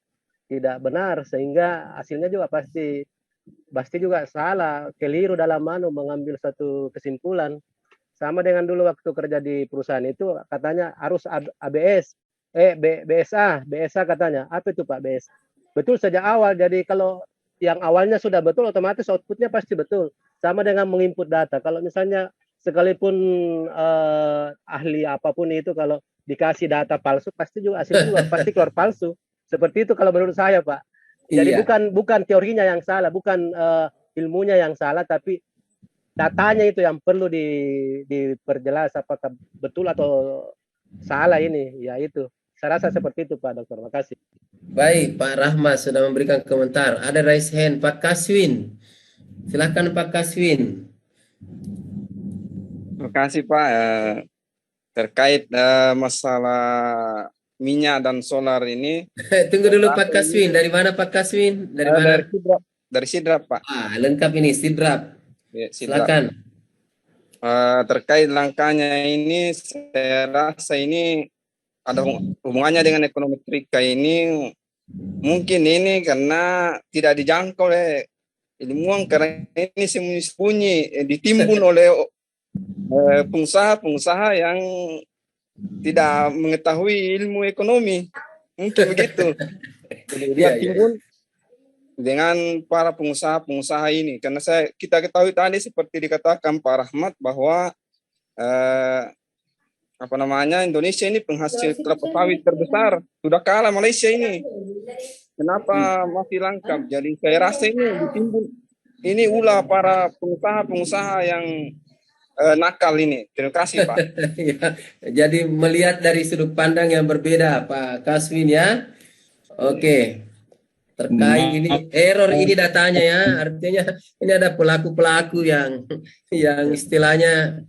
S2: benar sehingga hasilnya juga pasti juga salah, keliru dalam mengambil satu kesimpulan. Sama dengan dulu waktu kerja di perusahaan itu katanya harus BSA katanya. Apa itu Pak BSA? Betul sejak awal. Jadi kalau yang awalnya sudah betul otomatis outputnya pasti betul. Sama dengan menginput data. Kalau misalnya sekalipun ahli apapun itu kalau dikasih data palsu pasti juga hasilnya juga pasti keluar palsu. Seperti itu kalau menurut saya Pak. Jadi bukan teorinya yang salah, bukan ilmunya yang salah, tapi datanya itu yang perlu diperjelas apakah betul atau salah ini. Ya itu. Saya rasa seperti itu Pak Dokter. Makasih.
S1: Baik, Pak Rahmat sudah memberikan komentar. Ada raise hand Pak Kaswin. Silakan Pak Kaswin.
S10: Terima kasih Pak. Terkait masalah minyak dan solar ini.
S1: Tunggu dulu Pak Kaswin. Dari mana Pak Kaswin? Dari mana?
S10: Dari Sidrap Pak.
S1: Lengkap ini Sidrap.
S10: Ya, Sidrap.
S1: Silakan.
S10: Terkait langkahnya ini, saya rasa ini ada hubungannya dengan ekonometrika ini. Mungkin ini karena tidak dijangkau oleh ilmuwan, karena ini sembunyi-sembunyi ditimbun oleh pengusaha-pengusaha yang tidak mengetahui ilmu ekonomi, mungkin begitu. Dia timbun dengan para pengusaha-pengusaha ini, karena kita ketahui tadi seperti dikatakan Pak Rahmat bahwa Indonesia ini penghasil kelapa sawit terbesar, sudah kalah Malaysia ini. Kenapa masih lengkap? Jadi saya rasa ini ditimbun, ini ulah para pengusaha-pengusaha yang nakal ini. Terima kasih Pak.
S1: Ya, jadi melihat dari sudut pandang yang berbeda Pak Kaswin ya. Oke. Terkait ini error ini datanya ya, artinya ini ada pelaku-pelaku yang istilahnya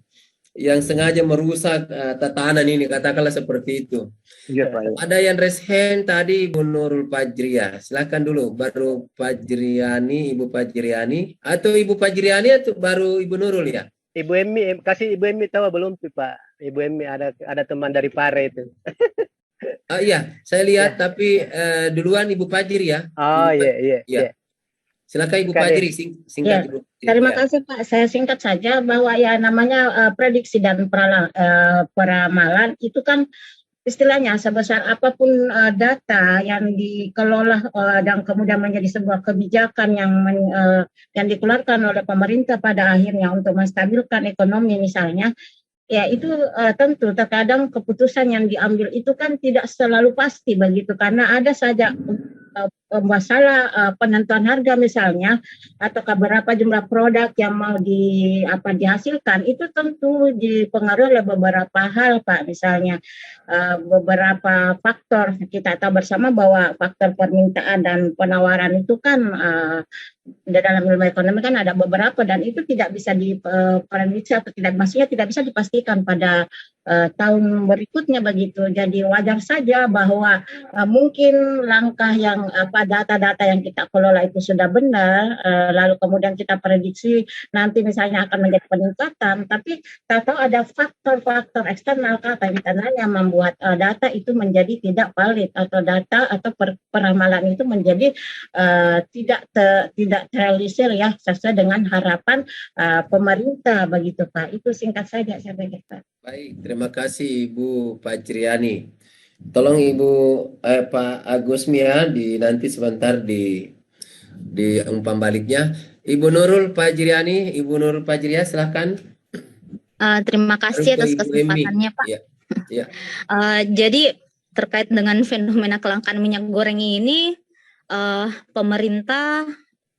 S1: yang sengaja merusak tatanan ini, katakanlah seperti itu.
S10: Iya, Pak.
S1: Ada yang raise hand tadi Ibu Nurul Fajriah. Silakan dulu, baru Ibu Fajriani atau Ibu Fajriani atau baru Ibu Nurul ya?
S2: Ibu Emmi, kasih Ibu Emmi tahu belum Pak? Ibu Emmi ada teman dari Pare itu.
S1: Iya, saya lihat tapi duluan Ibu Fajri ya.
S2: Oh iya.
S1: Silakan Ibu Fajri singkat Ibu.
S3: Terima kasih Pak. Saya singkat saja bahwa ya namanya prediksi dan peramalan itu kan istilahnya sebesar apapun data yang dikelola dan kemudian menjadi sebuah kebijakan yang dikeluarkan oleh pemerintah pada akhirnya untuk menstabilkan ekonomi misalnya, ya itu tentu terkadang keputusan yang diambil itu kan tidak selalu pasti begitu, karena ada saja masalah penentuan harga misalnya, atau berapa jumlah produk yang mau dihasilkan, itu tentu dipengaruhi oleh beberapa hal Pak, misalnya beberapa faktor. Kita tahu bersama bahwa faktor permintaan dan penawaran itu kan dalam ilmu ekonomi kan ada beberapa, dan itu tidak bisa diprediksi atau maksudnya tidak bisa dipastikan pada tahun berikutnya begitu. Jadi wajar saja bahwa mungkin langkah yang data-data yang kita kelola itu sudah benar, lalu kemudian kita prediksi nanti misalnya akan menjadi peningkatan, tapi kita tahu ada faktor-faktor eksternal kata internal yang membuat data itu menjadi tidak valid, atau data atau peramalan itu menjadi tidak terrealisir ya sesuai dengan harapan pemerintah begitu Pak. Itu singkat saja saya pikir Pak.
S1: Baik, terima kasih Ibu Fajriani. Tolong Ibu Pak Agusmi ya, nanti sebentar di umpan baliknya. Ibu Nurul Fajriani, Ibu Nurul Fajriah silahkan.
S7: Terima kasih atas kesempatannya Pak.
S1: Ya. Ya.
S7: Jadi terkait dengan fenomena kelangkaan minyak goreng ini, pemerintah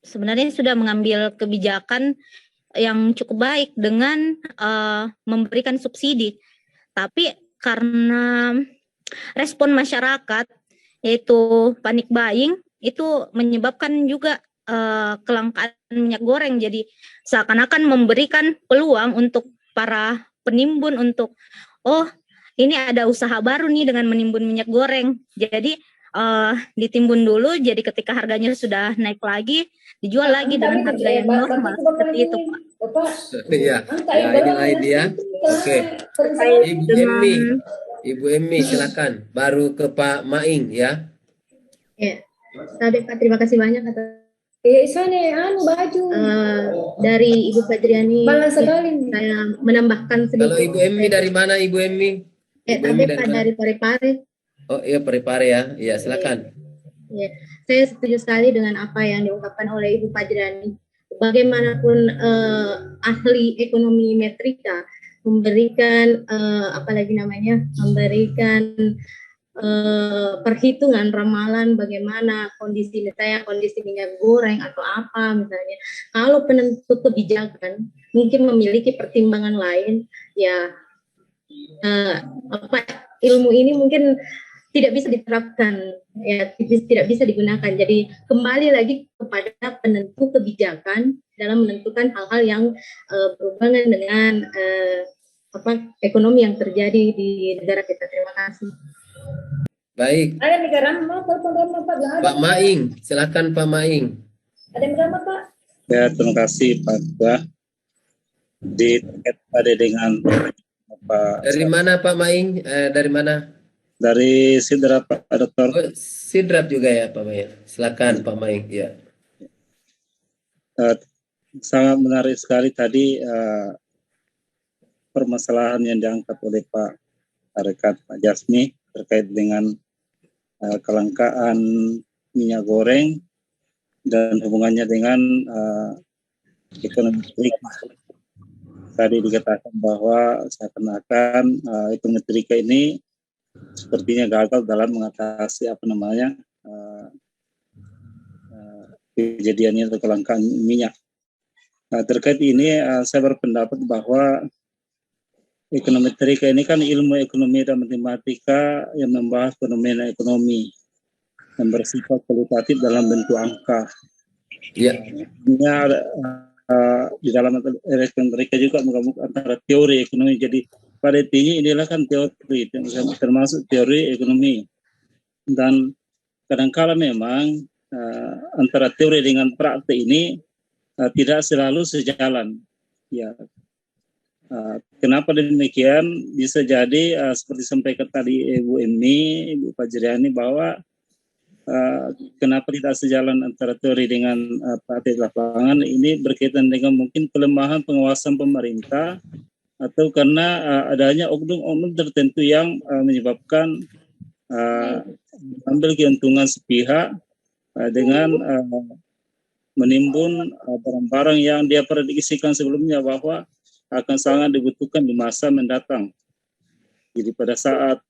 S7: sebenarnya sudah mengambil kebijakan yang cukup baik dengan memberikan subsidi, tapi karena respon masyarakat yaitu panic buying itu menyebabkan juga kelangkaan minyak goreng. Jadi seakan-akan memberikan peluang untuk para penimbun untuk ini ada usaha baru nih dengan menimbun minyak goreng. Jadi ditimbun dulu, jadi ketika harganya sudah naik lagi, dijual lagi dengan harga yang normal, seperti itu Pak.
S1: Iya, ya ini lain dia. Oke. Ibu Emmy silakan. Baru ke Pak Maing ya.
S6: Ya, tadi Pak, terima kasih banyak atas
S11: baju
S6: dari Ibu Fajriani. Saya menambahkan sedikit.
S1: Kalau Ibu Emmy dari mana Ibu Emmy?
S6: Tadi Pak dari Parepare.
S1: Oh iya, Parepare ya. Iya, silakan.
S6: Ya, saya setuju sekali dengan apa yang diungkapkan oleh Ibu Fajriani. Bagaimanapun ahli ekonomi metrika memberikan memberikan perhitungan ramalan bagaimana kondisi minyak goreng atau apa misalnya. Kalau penentu kebijakan mungkin memiliki pertimbangan lain, ya ilmu ini mungkin tidak bisa diterapkan, ya tidak bisa digunakan. Jadi kembali lagi kepada penentu kebijakan dalam menentukan hal-hal yang berhubungan dengan ekonomi yang terjadi di negara kita. Terima kasih.
S1: Baik.
S11: Ada negara mau
S1: Pak Maing, silakan Pak Maing.
S11: Ada negara Pak?
S12: Ya, terima kasih Pak Ketua. Ada dengan Pak.
S1: Dari mana Pak Maing? Dari mana?
S12: Dari Sidrap Pak Dokter.
S1: Oh, Sidrap juga ya Pak Maing. Silakan Pak Maing. Ya.
S12: Sangat menarik sekali tadi permasalahan yang diangkat oleh Pak Rekat Pak Jasmi terkait dengan kelangkaan minyak goreng dan hubungannya dengan ekonomi. Tadi dikatakan bahwa seakan-akan ekonomi ini sepertinya gagal dalam mengatasi kejadian atau kelangkaan minyak. Terkait ini saya berpendapat bahwa ekonometrik ini kan ilmu ekonomi dan matematika yang membahas fenomena ekonomi yang bersifat kualitatif dalam bentuk angka.
S1: Ya.
S12: Di dalam ekonometrik juga menggabungkan antara teori ekonomi. Jadi pada intinya inilah kan teori, termasuk teori ekonomi. Dan kadang-kala memang antara teori dengan praktek ini tidak selalu sejalan. Ya, kenapa demikian? Bisa jadi seperti sampaikan tadi Ibu Emmy, Ibu Fajriani bahwa kenapa tidak sejalan antara teori dengan praktek lapangan ini berkaitan dengan mungkin pelemahan pengawasan pemerintah atau karena adanya oknum-oknum tertentu yang menyebabkan ambil keuntungan sepihak dengan menimbun barang-barang yang dia prediksikan sebelumnya bahwa akan sangat dibutuhkan di masa mendatang. Jadi pada saat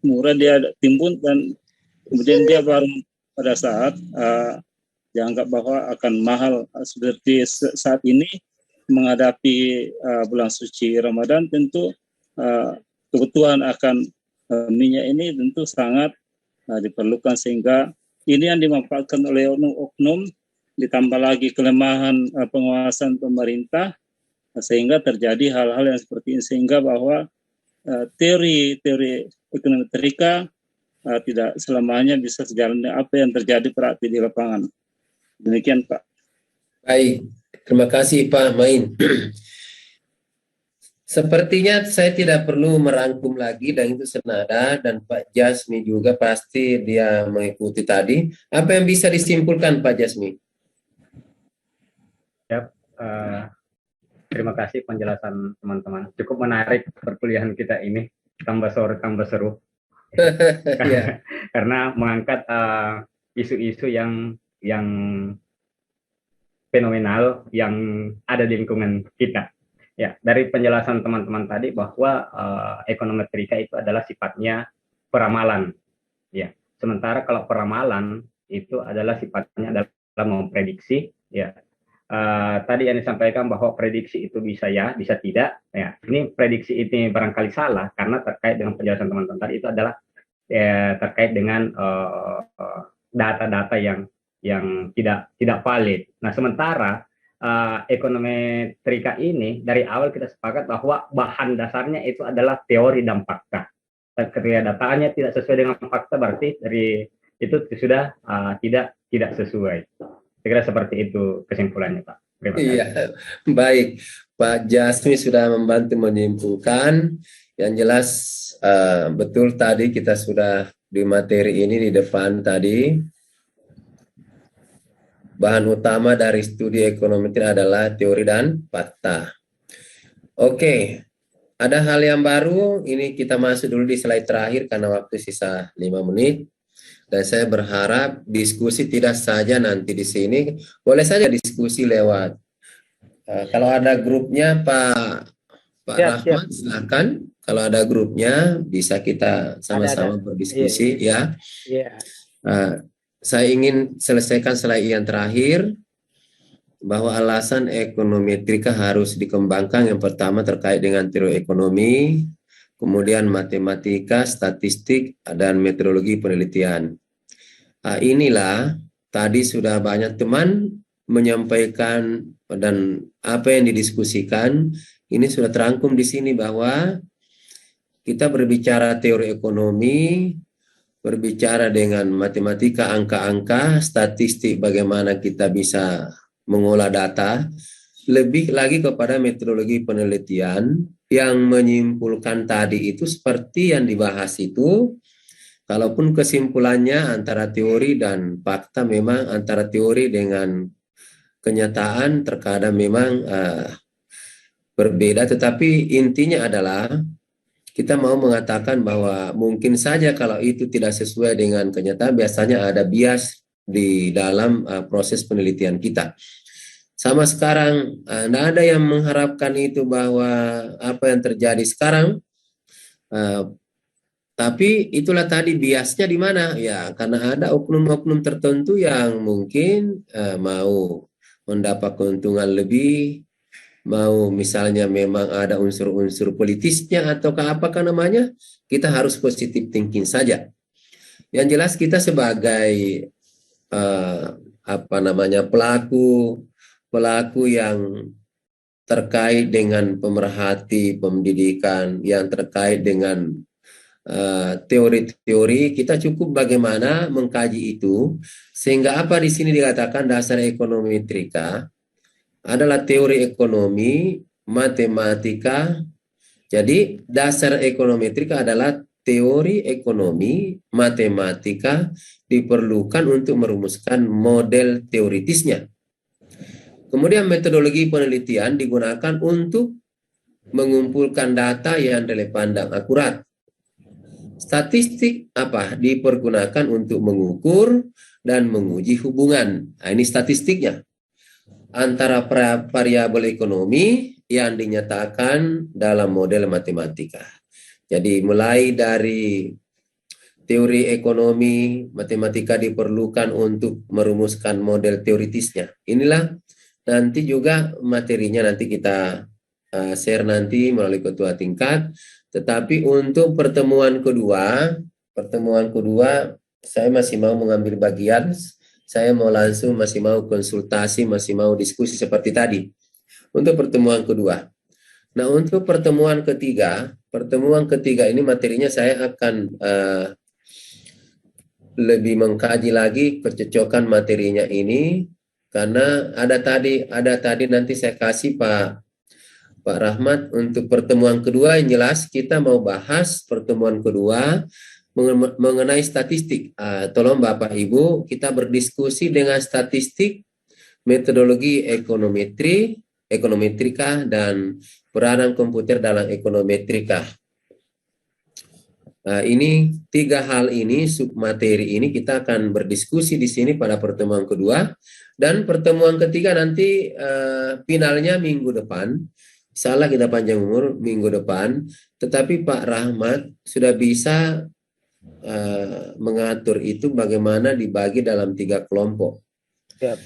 S12: murah dia timbun dan kemudian dia baru pada saat dianggap bahwa akan mahal seperti saat ini menghadapi bulan suci Ramadan, tentu kebutuhan akan minyak ini tentu sangat diperlukan, sehingga ini yang dimanfaatkan oleh oknum-oknum, ditambah lagi kelemahan pengawasan pemerintah, sehingga terjadi hal-hal yang seperti ini, sehingga bahwa teori ekonometrika tidak selamanya bisa sejalan dengan apa yang terjadi praktik di lapangan. Demikian, Pak.
S1: Baik, terima kasih Pak Main. Sepertinya saya tidak perlu merangkum lagi dan itu senada, dan Pak Jasmi juga pasti dia mengikuti tadi. Apa yang bisa disimpulkan Pak Jasmi?
S4: Ya, terima kasih penjelasan teman-teman. Cukup menarik perkuliahan kita ini, tambah sore tambah seru. Karena mengangkat isu-isu yang fenomenal yang ada di lingkungan kita. Ya, dari penjelasan teman-teman tadi bahwa ekonometrika itu adalah sifatnya peramalan. Ya, sementara kalau peramalan itu adalah sifatnya adalah memprediksi. Ya, tadi yang disampaikan bahwa prediksi itu bisa ya, bisa tidak. Ya, ini prediksi ini barangkali salah karena terkait dengan penjelasan teman-teman tadi itu adalah terkait dengan data-data yang tidak valid. Nah, sementara ekonometrika ini dari awal kita sepakat bahwa bahan dasarnya itu adalah teori dan fakta. Ketika datanya tidak sesuai dengan fakta, berarti dari itu sudah tidak sesuai. Saya kira seperti itu kesimpulannya, Pak. Terima kasih.
S1: Iya, baik. Pak Jasmi sudah membantu menyimpulkan. Yang jelas betul tadi kita sudah di materi ini di depan tadi. Bahan utama dari studi ekonometri adalah teori dan fakta. Oke, ada hal yang baru. Ini kita masuk dulu di slide terakhir karena waktu sisa 5 menit. Dan saya berharap diskusi tidak saja nanti di sini, boleh saja diskusi lewat. Kalau ada grupnya Pak Rahmat, silakan. Kalau ada grupnya bisa kita sama-sama berdiskusi ya. Saya ingin selesaikan slide yang terakhir bahwa alasan ekonometrika harus dikembangkan. Yang pertama terkait dengan teori ekonomi, kemudian matematika, statistik, dan metodologi penelitian. Inilah tadi sudah banyak teman menyampaikan dan apa yang didiskusikan ini sudah terangkum di sini bahwa kita berbicara teori ekonomi, berbicara dengan matematika, angka-angka, statistik, bagaimana kita bisa mengolah data, lebih lagi kepada metodologi penelitian yang menyimpulkan tadi itu seperti yang dibahas itu. Kalaupun kesimpulannya antara teori dan fakta, memang antara teori dengan kenyataan terkadang memang berbeda, tetapi intinya adalah kita mau mengatakan bahwa mungkin saja kalau itu tidak sesuai dengan kenyataan, biasanya ada bias di dalam proses penelitian kita. Sama sekarang, tidak ada yang mengharapkan itu bahwa apa yang terjadi sekarang, tapi itulah tadi biasnya di mana ya, karena ada oknum-oknum tertentu yang mungkin mau mendapat keuntungan lebih, mau misalnya memang ada unsur-unsur politisnya atau apakah namanya, kita harus positive thinking saja. Yang jelas kita sebagai pelaku yang terkait dengan pemerhati pendidikan, yang terkait dengan teori-teori, kita cukup bagaimana mengkaji itu, sehingga apa di sini dikatakan dasar ekonometrika adalah teori ekonomi, matematika. Jadi dasar ekonometrika adalah teori ekonomi, matematika diperlukan untuk merumuskan model teoritisnya. Kemudian metodologi penelitian digunakan untuk mengumpulkan data yang relevan dan akurat. Statistik apa? Dipergunakan untuk mengukur dan menguji hubungan. Nah, ini statistiknya. Antara variabel ekonomi yang dinyatakan dalam model matematika. Jadi mulai dari teori ekonomi, matematika diperlukan untuk merumuskan model teoritisnya. Inilah nanti juga materinya nanti kita share nanti melalui ketua tingkat. Tetapi untuk pertemuan kedua saya masih mau mengambil bagian, saya mau langsung masih mau konsultasi, masih mau diskusi seperti tadi. Untuk pertemuan kedua. Nah, untuk pertemuan ketiga ini materinya saya akan lebih mengkaji lagi kecocokan materinya ini, karena ada tadi nanti saya kasih Pak Rahmat untuk pertemuan kedua. Yang jelas kita mau bahas pertemuan kedua mengenai statistik. Tolong Bapak Ibu kita berdiskusi dengan statistik, metodologi ekonometrika dan peranan komputer dalam ekonometrika. Ini 3 hal ini, submateri ini kita akan berdiskusi di sini pada pertemuan kedua, dan pertemuan ketiga nanti finalnya minggu depan. Salah kita panjang umur minggu depan, tetapi Pak Rahmat sudah bisa mengatur itu bagaimana dibagi dalam 3 kelompok.
S2: Siap.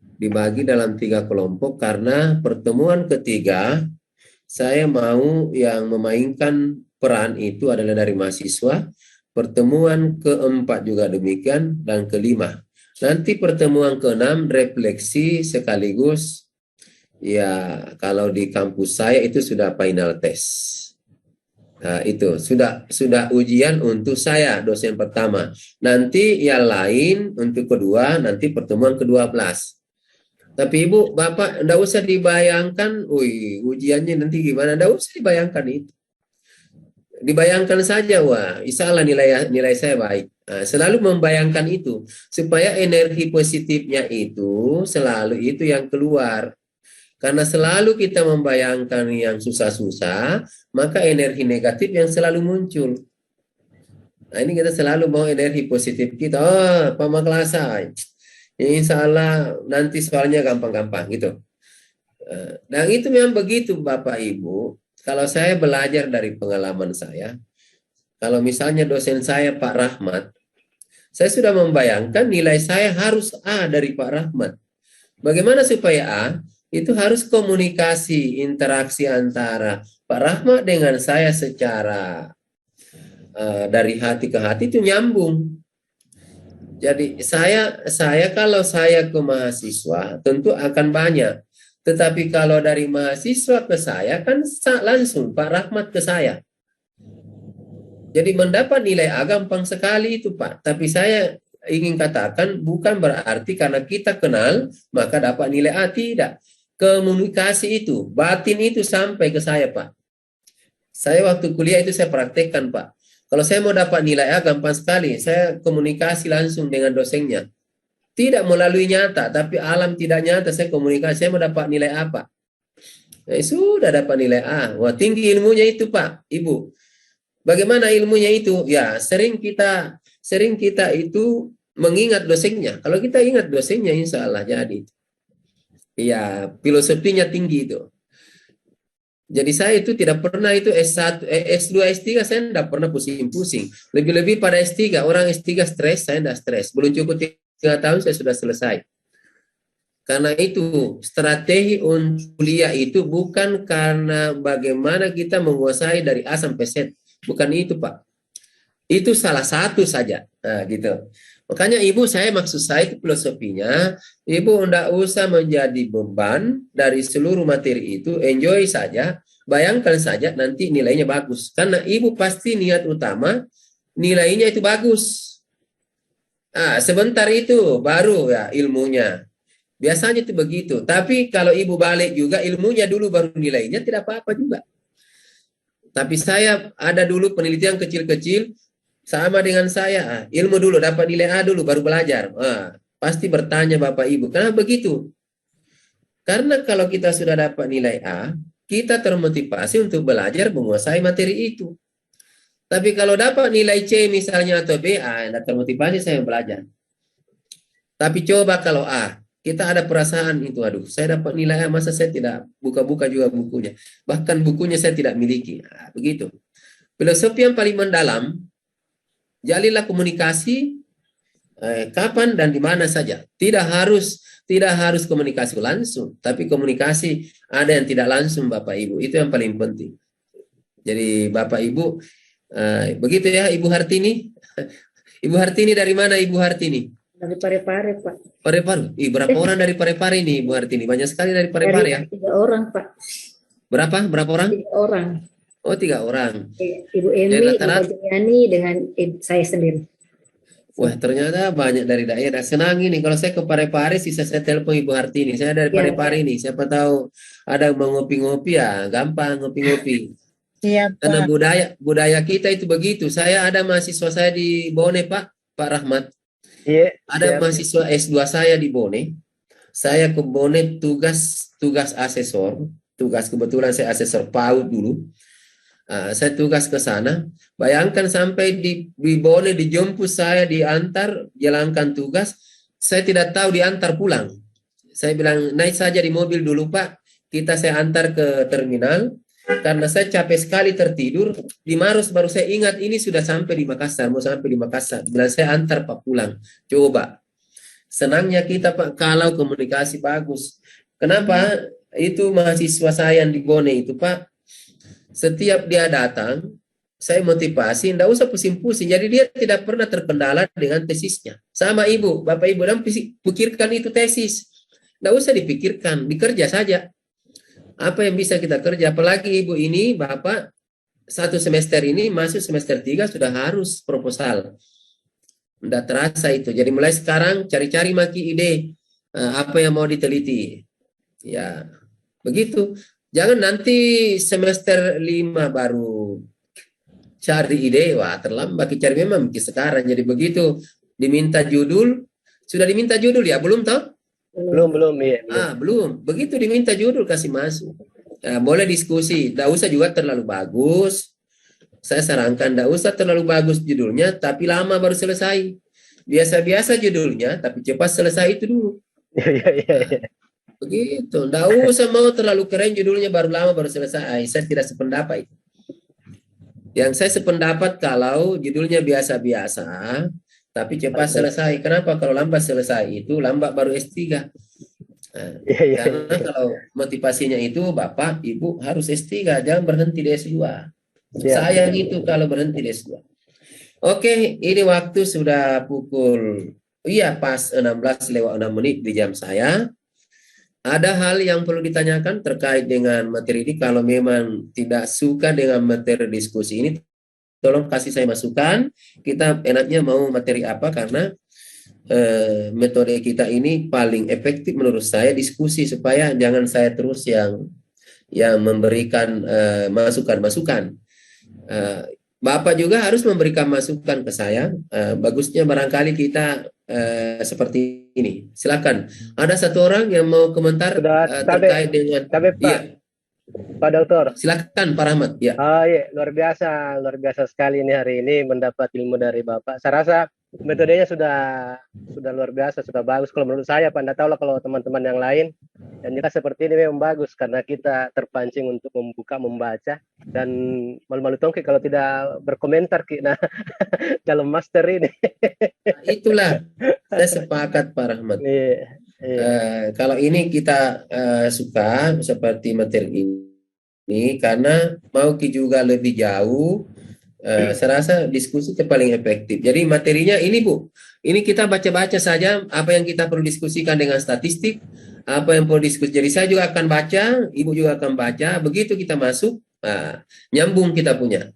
S1: Dibagi dalam 3 kelompok karena pertemuan ketiga saya mau yang memainkan peran itu adalah dari mahasiswa. Pertemuan keempat juga demikian, dan kelima. Nanti pertemuan keenam refleksi sekaligus, ya kalau di kampus saya itu sudah final test. Nah, itu sudah ujian untuk saya dosen pertama. Nanti yang lain untuk kedua, nanti pertemuan ke-12. Tapi Ibu, Bapak enggak usah dibayangkan, ujiannya nanti gimana, enggak usah dibayangkan itu. Dibayangkan saja, wah, insya Allah nilai saya baik. Nah, selalu membayangkan itu supaya energi positifnya itu selalu itu yang keluar. Karena selalu kita membayangkan yang susah-susah, maka energi negatif yang selalu muncul. Nah, ini kita selalu mau energi positif kita. Oh, pamaklasa, insya Allah nanti soalnya gampang-gampang gitu. Dan itu memang begitu Bapak Ibu. Kalau saya belajar dari pengalaman saya, kalau misalnya dosen saya Pak Rahmat, saya sudah membayangkan nilai saya harus A dari Pak Rahmat. Bagaimana supaya A? Itu harus komunikasi, interaksi antara Pak Rahmat dengan saya secara dari hati ke hati itu nyambung. Jadi saya kalau saya ke mahasiswa tentu akan banyak. Tetapi kalau dari mahasiswa ke saya kan langsung Pak Rahmat ke saya. Jadi mendapat nilai A gampang sekali itu Pak. Tapi saya ingin katakan bukan berarti karena kita kenal maka dapat nilai A, tidak. Komunikasi itu, batin itu sampai ke saya Pak. Saya waktu kuliah itu saya praktekkan Pak. Kalau saya mau dapat nilai A gampang sekali, saya komunikasi langsung dengan dosennya. Tidak melalui nyata, tapi alam tidak nyata, saya komunikasi, saya mau dapat nilai apa? Sudah dapat nilai A. Wah, tinggi ilmunya itu Pak, Ibu. Bagaimana ilmunya itu? Ya, sering kita itu mengingat dosennya. Kalau kita ingat dosennya, insya Allah jadi. Ya, filosofinya tinggi itu. Jadi saya itu tidak pernah itu S1, S2, S3 saya tidak pernah pusing-pusing. Lebih-lebih pada S3, orang S3 stres, saya tidak stres. Belum cukup 3 tahun saya sudah selesai. Karena itu strategi untuk kuliah itu bukan karena bagaimana kita menguasai dari A sampai Z. Bukan itu Pak. Itu salah satu saja. Nah, gitu. Makanya Ibu, maksud saya itu filosofinya, Ibu tidak usah menjadi beban dari seluruh materi itu, enjoy saja, bayangkan saja nanti nilainya bagus. Karena Ibu pasti niat utama, nilainya itu bagus. Sebentar itu baru ya ilmunya. Biasanya itu begitu. Tapi kalau Ibu balik juga ilmunya dulu baru nilainya, tidak apa-apa juga. Tapi saya ada dulu penelitian kecil-kecil, sama dengan saya, ilmu dulu, dapat nilai A dulu, baru belajar. Pasti bertanya Bapak Ibu, kenapa begitu? Karena kalau kita sudah dapat nilai A, kita termotivasi untuk belajar menguasai materi itu. Tapi kalau dapat nilai C misalnya atau B, tidak termotivasi saya belajar. Tapi coba kalau A, kita ada perasaan itu, aduh, saya dapat nilai A, masa saya tidak buka-buka juga bukunya. Bahkan bukunya saya tidak miliki. Nah, begitu. Filosofi yang paling mendalam, jalilah komunikasi kapan dan di mana saja. Tidak harus komunikasi langsung, tapi komunikasi ada yang tidak langsung, Bapak Ibu. Itu yang paling penting. Jadi Bapak Ibu, begitu ya Ibu Hartini. Ibu Hartini dari mana Ibu Hartini?
S11: Dari Parepare, Pak.
S1: Parepare. Berapa orang dari Parepare ini Ibu Hartini? Banyak sekali dari Parepare ya?
S11: 3 orang, Pak.
S1: Berapa orang?
S11: 3 orang.
S1: Oh, 3 orang.
S11: Ibu Emi, Ibu Jayani dengan saya sendiri.
S1: Wah, ternyata banyak dari daerah. Senang ini. Kalau saya ke Parepare, sisa saya telepon Ibu Hartini. Saya dari Parepare ini. Siapa tahu ada mau ngopi-ngopi ya, gampang ngopi-ngopi.
S3: Iya, Pak.
S1: Karena budaya kita itu begitu. Saya ada mahasiswa saya di Bone, Pak Rahmat.
S2: Iya.
S1: Ada mahasiswa S2 saya di Bone. Saya ke Bone tugas asesor. Kebetulan saya asesor PAUD dulu. Saya tugas ke sana. Bayangkan sampai di Bone dijemput saya, diantar, jalankan tugas. Saya tidak tahu diantar pulang. Saya bilang naik saja di mobil dulu Pak. Saya antar ke terminal. Karena saya capek sekali tertidur. Di Maros baru saya ingat ini sudah sampai di Makassar. Mau sampai di Makassar. Bilang saya antar Pak pulang. Coba. Senangnya kita Pak kalau komunikasi bagus. Kenapa? Itu mahasiswa saya yang di Bone itu Pak. Setiap dia datang, saya motivasi, tidak usah pusing-pusing. Jadi dia tidak pernah terkendala dengan tesisnya. Sama Ibu, Bapak Ibu, dan pikirkan itu tesis. Tidak usah dipikirkan, dikerja saja. Apa yang bisa kita kerja? Apalagi Ibu ini, Bapak, 1 semester ini, masuk semester 3 sudah harus proposal. Tidak terasa itu. Jadi mulai sekarang cari-cari maki ide. Apa yang mau diteliti. Ya, begitu. Jangan nanti semester 5 baru cari ide, wah terlambat cari memang sekarang. Jadi begitu diminta judul, sudah diminta judul ya, belum toh?
S2: Belum ya.
S1: Belum. Begitu diminta judul kasih masuk. Boleh diskusi, tidak usah juga terlalu bagus. Saya sarankan tidak usah terlalu bagus judulnya, tapi lama baru selesai. Biasa-biasa judulnya, tapi cepat selesai itu dulu. Begitu, tidak usah mau terlalu keren judulnya baru lama baru selesai. Saya tidak sependapat itu. Yang saya sependapat kalau judulnya biasa-biasa, tapi cepat selesai. Kenapa? Kalau lambat selesai itu lambat baru S3. Karena kalau motivasinya itu Bapak, Ibu harus S3, jangan berhenti di S2. Sayang itu kalau berhenti di S2. Oke, ini waktu sudah pukul, pas 16:06 di jam saya. Ada hal yang perlu ditanyakan terkait dengan materi ini. Kalau memang tidak suka dengan materi diskusi ini, tolong kasih saya masukan. Kita enaknya mau materi apa, karena metode kita ini paling efektif menurut saya diskusi, supaya jangan saya terus yang memberikan masukan-masukan. Bapak juga harus memberikan masukan ke saya. Bagusnya barangkali kita seperti ini. Silakan. Ada satu orang yang mau komentar terkait dengan
S2: Pak Dokter.
S1: Silakan Pak Rahmat. Ya.
S2: Iya, luar biasa sekali ini hari ini mendapat ilmu dari Bapak. Saya rasa metodenya sudah luar biasa, sudah bagus kalau menurut saya. Pak, tahu lah kalau teman-teman yang lain. Dan juga seperti ini memang bagus karena kita terpancing untuk membaca, dan malu-malu tongki kalau tidak berkomentar dalam master ini.
S1: Itulah saya sepakat Pak Rahmat. Kalau ini kita suka seperti materi ini karena mau juga lebih jauh. Saya rasa diskusi itu paling efektif. Jadi materinya ini Bu, ini kita baca-baca saja apa yang kita perlu diskusikan dengan statistik, apa yang perlu diskusi. Jadi saya juga akan baca, Ibu juga akan baca. Begitu kita masuk, nyambung kita punya.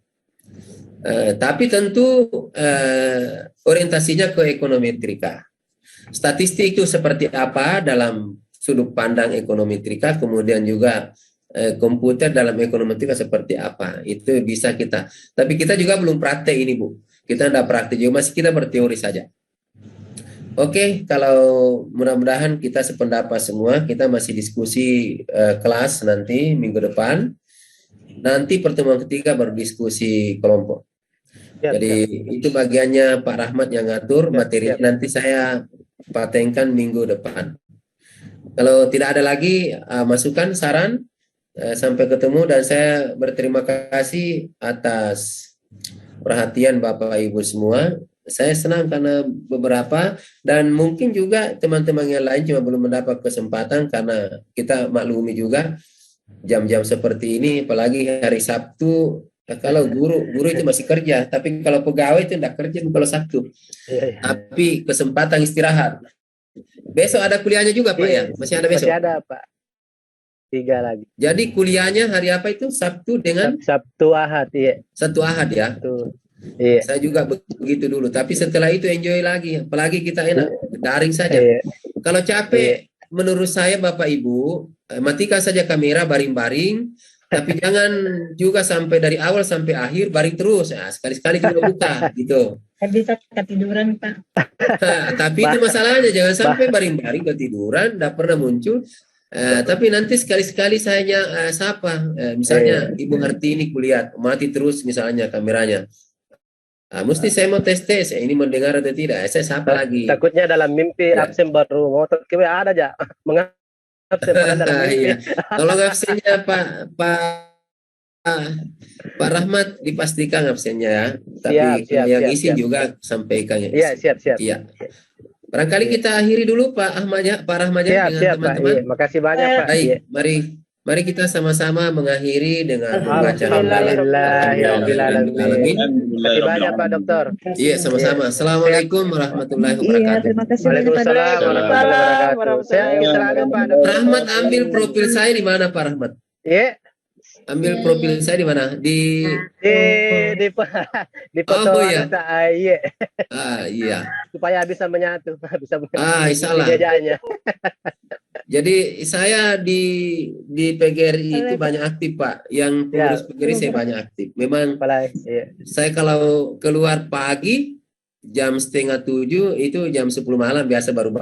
S1: Tapi tentu orientasinya ke ekonometrika. Statistik itu seperti apa dalam sudut pandang ekonometrika, kemudian juga komputer dalam ekonometrika seperti apa, itu bisa kita. Tapi kita juga belum praktek ini Bu, kita tidak praktek juga, masih kita berteori saja. Oke, kalau mudah-mudahan kita sependapat semua, kita masih diskusi kelas nanti minggu depan. Nanti pertemuan ketiga baru diskusi kelompok. Jadi itu bagiannya Pak Rahmat yang ngatur, materi nanti saya patenkan minggu depan. Kalau tidak ada lagi masukan, saran, sampai ketemu, dan saya berterima kasih atas perhatian Bapak Ibu semua. Saya senang karena beberapa, dan mungkin juga teman-teman yang lain cuma belum mendapat kesempatan karena kita maklumi juga jam-jam seperti ini, apalagi hari Sabtu. Kalau guru itu masih kerja, tapi kalau pegawai itu tidak kerja kalau Sabtu. Tapi kesempatan istirahat. Besok ada kuliahnya juga Pak ya? Masih ada besok?
S2: Masih ada Pak. 3 lagi.
S1: Jadi kuliahnya hari apa itu? Sabtu dengan?
S2: Sabtu Ahad, iya.
S1: Sabtu Ahad ya?
S2: Betul. Iya.
S1: Saya juga begitu dulu, tapi setelah itu enjoy lagi, apalagi kita enak daring saja. Kalau capek, menurut saya Bapak Ibu, matikan saja kamera baring-baring, tapi jangan juga sampai dari awal sampai akhir baring terus. Nah, sekali-sekali juga buka gitu.
S3: Bisa ketiduran Pak.
S1: Tapi itu masalahnya, jangan sampai baring-baring ketiduran, tidak pernah muncul. Tapi nanti sekali-sekali saya sapa, misalnya Ibu Hartini kuliah, mati terus misalnya kameranya. Mesti saya mau tes ini mendengar atau tidak, saya sapa lagi.
S2: Takutnya dalam mimpi absen baru mau terkiwe ada aja mengabsen dalam mimpi.
S1: Iya. Kalau absennya Pak Rahmat dipastikan absennya ya. Tapi yang isi juga sampaikan ya.
S2: Iya, siap.
S1: Iya. Barangkali kita akhiri dulu Pak Rahmat dengan teman-teman.
S2: Iya, makasih banyak Pak.
S1: Baik, mari kita sama-sama mengakhiri dengan membaca
S2: Alhamdulillahirobbilalamin. Terima kasih banyak Pak Dokter.
S1: Iya, sama-sama. Assalamualaikum warahmatullahi wabarakatuh.
S7: Terima kasih banyak Pak
S2: Waalaikumsalam warahmatullahi wabarakatuh. Saya silakan Pak Dokter.
S1: Rahmat, ambil profil saya di mana Pak Rahmat?
S2: Iya.
S1: Ambil profil saya di mana? Di
S2: foto
S1: ya.
S2: Iya.
S1: Iya.
S2: Supaya bisa menyatu, bisa
S1: salah. Jadi saya di PGRI itu banyak aktif Pak. Yang pengurus PGRI saya banyak aktif. Memang saya kalau keluar pagi jam 6:30 itu jam 10 malam biasa baru